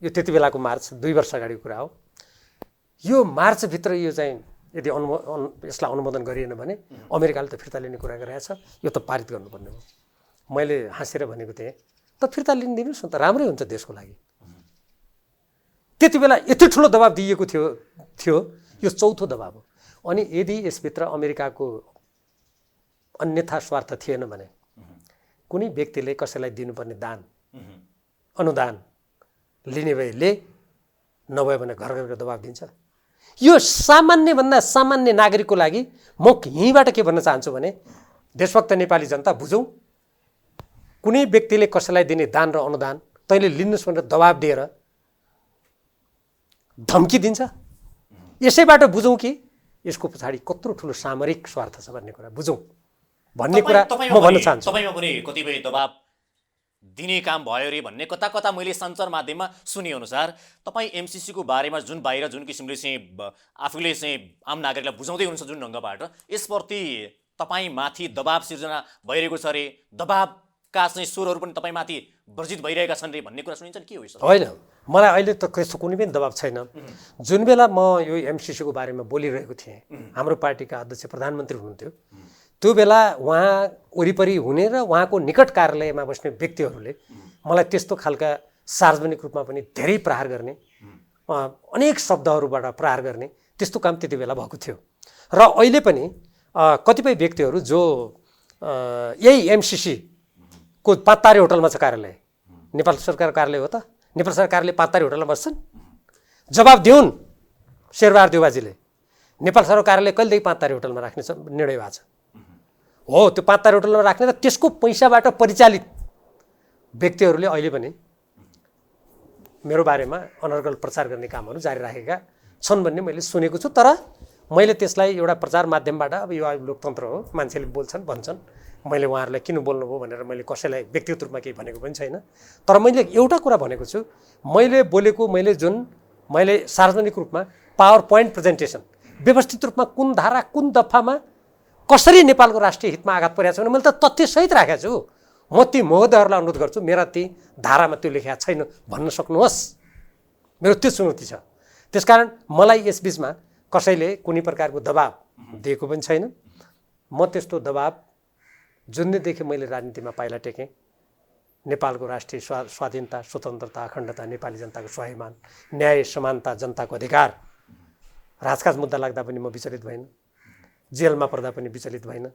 यो त्यति बेलाको मार्च 2 वर्ष अगाडिको कुरा हो, यो मार्चभित्र यो चाहिँ यदि यसलाई अनुमोदन गरिएन भने अमेरिकाले त फिर्ता लिने कुरा गरिरहेछ, यो त पारित गर्नुपर्ने हो। मैले हाँसेर भनेको थिएँ त फिर्ता लिन दिनुहोस् न त, राम्रै हुन्छ देशको लागि। त्यति बेला यति ठुलो दबाब दिइएको थियो, यो चौथो दबाब हो। अनि यदि यसभित्र अमेरिकाको अन्यथा स्वार्थ थिएन भने कुनै व्यक्तिले कसैलाई दिनुपर्ने दान, अनुदान लिने भए ले, नभए भने घर घरको दबाब दिन्छ। यो सामान्यभन्दा सामान्य नागरिकको लागि म यहीँबाट के भन्न चाहन्छु भने देशभक्त नेपाली जनता बुझौँ, कुनै व्यक्तिले कसैलाई दिने दान र अनुदान तैँले लिनुहोस् भनेर दबाब दिएर धम्की दिन्छ, यसैबाट बुझौँ कि यसको पछाडि कत्रो ठुलो सामरिक स्वार्थ छ भन्ने कुरा बुझौँ भन्ने कुरा म भन्न चाहन्छु। तपाईँमा पनि कतिपय दबाब दिने काम भयो रे भन्ने कता कता मैले सञ्चार माध्यममा सुनेअनुसार तपाईँ एमसिसीको बारेमा जुन बाहिर जुन किसिमले चाहिँ आफूले चाहिँ आम नागरिकलाई बुझाउँदै हुनुहुन्छ जुन ढङ्गबाट यसप्रति तपाईँ माथि दबाब सिर्जना भइरहेको छ अरे, दबाबका चाहिँ स्वरहरू पनि तपाईँ माथि वर्जित भइरहेका छन् रे भन्ने कुरा सुनिन्छ नि, के हो सर? होइन, मलाई अहिले त त्यस्तो कुनै पनि दबाब छैन। जुन बेला म यो एमसिसीको बारेमा बोलिरहेको थिएँ, हाम्रो पार्टीका अध्यक्ष प्रधानमन्त्री हुनुहुन्थ्यो, त्यो बेला उहाँ वरिपरि हुने र उहाँको निकट कार्यालयमा बस्ने व्यक्तिहरूले मलाई त्यस्तो खालका सार्वजनिक रूपमा पनि धेरै प्रहार गर्ने, अनेक शब्दहरूबाट प्रहार गर्ने त्यस्तो काम त्यति बेला भएको थियो। र अहिले पनि कतिपय व्यक्तिहरू जो यही एमसिसीको पाँचतारे होटलमा छ कार्यालय, नेपाल सरकार कार्यालय हो त, नेपाल सरकार कार्यालय पाँचतारे होटलमा बस्छन्, जवाब दिउन् शेरबहादुर देउवाजीले, नेपाल सरकार कार्यालय कहिलेदेखि पाँचतारे होटलमा राख्ने निर्णय भएको छ? हो, त्यो पाँचतारे होटलमा राख्ने र त्यसको पैसाबाट परिचालित व्यक्तिहरूले अहिले पनि मेरो बारेमा अनर्गल प्रचार गर्ने कामहरू जारी राखेका छन् भन्ने मैले सुनेको छु। तर मैले त्यसलाई एउटा प्रचार माध्यमबाट, अब यो लोकतन्त्र हो, मान्छेले बोल्छन् भन्छन्, मैले उहाँहरूलाई किन बोल्नुभयो भनेर मैले कसैलाई व्यक्तिगत रूपमा केही भनेको पनि छैन। तर मैले एउटा कुरा भनेको छु, मैले बोलेको, मैले सार्वजनिक रूपमा पावर पोइन्ट प्रेजेन्टेसन व्यवस्थित रूपमा कुन धारा कुन दफामा कसरी नेपालको राष्ट्रिय हितमा आघात परेको छ भने मैले त तथ्यसहित राखेको छु। म ती महोदयहरूलाई अनुरोध गर्छु, मेरा ती धारामा त्यो लेखेको छैन भन्न सक्नुहोस्, मेरो त्यो चुनौती छ। त्यसकारण मलाई यसबिचमा कसैले कुनै प्रकारको दबाब दिएको पनि छैन। म त्यस्तो दबाब जुन दिनदेखि मैले राजनीतिमा पाइला टेकेँ, नेपालको राष्ट्रिय स्वाधीनता, स्वतन्त्रता, अखण्डता, नेपाली जनताको स्वाभिमान, न्याय, समानता, जनताको अधिकार, राजकाज मुद्दा लाग्दा पनि म विचलित भएन, जेलमा पर्दा पनि विचलित भएन,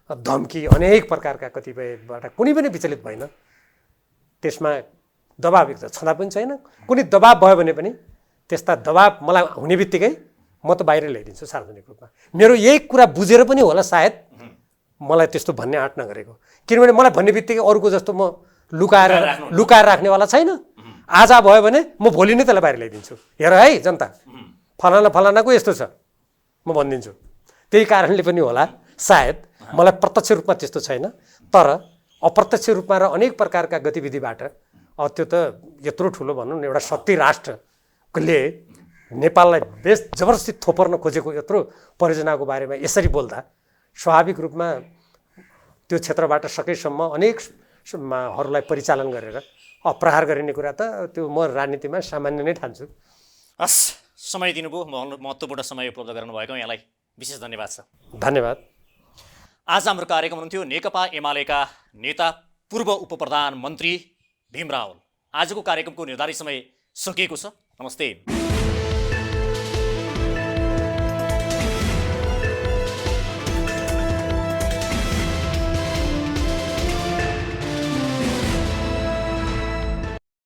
धम्की अनेक प्रकारका कतिपयबाट कुनै पनि विचलित भएन। त्यसमा दबाब एक त छँदा पनि छैन। कुनै दबाब भयो भने पनि त्यस्ता दबाब मलाई हुने बित्तिकै म त बाहिर ल्याइदिन्छु सार्वजनिक रूपमा। मेरो यही कुरा बुझेर पनि होला सायद मलाई त्यस्तो भन्ने आँट नगरेको, किनभने मलाई भन्ने बित्तिकै अरूको जस्तो म लुकाएर राख्नेवाला छैन। आज भयो भने म भोलि नै त्यसलाई बाहिर ल्याइदिन्छु, हेर है जनता, फलानाको यस्तो छ म भनिदिन्छु। त्यही कारणले पनि होला सायद मलाई प्रत्यक्ष रूपमा त्यस्तो छैन, तर अप्रत्यक्ष रूपमा र अनेक प्रकारका गतिविधिबाट त्यो त यत्रो ठुलो भनौँ न एउटा शक्ति राष्ट्रले नेपाललाई जबरजस्ती थोपर्न खोजेको यत्रो परियोजनाको बारेमा यसरी बोल्दा स्वाभाविक रूपमा त्यो क्षेत्रबाट सकेसम्म अनेकहरूलाई परिचालन गरेर प्रहार गरिने कुरा त त्यो म राजनीतिमा सामान्य नै ठान्छु। हस्, समय दिनुभयो, महत्त्वपूर्ण समय उपलब्ध गराउनु भएको यहाँलाई विशेष धन्यवाद छ। धन्यवाद। आज हाम्रो कार्यक्रम हुनुहुन्थ्यो नेकपा एमालेका नेता पूर्व उपप्रधानमन्त्री भीम रावल। आजको कार्यक्रमको निर्धारित समय सकिएको छ। नमस्ते।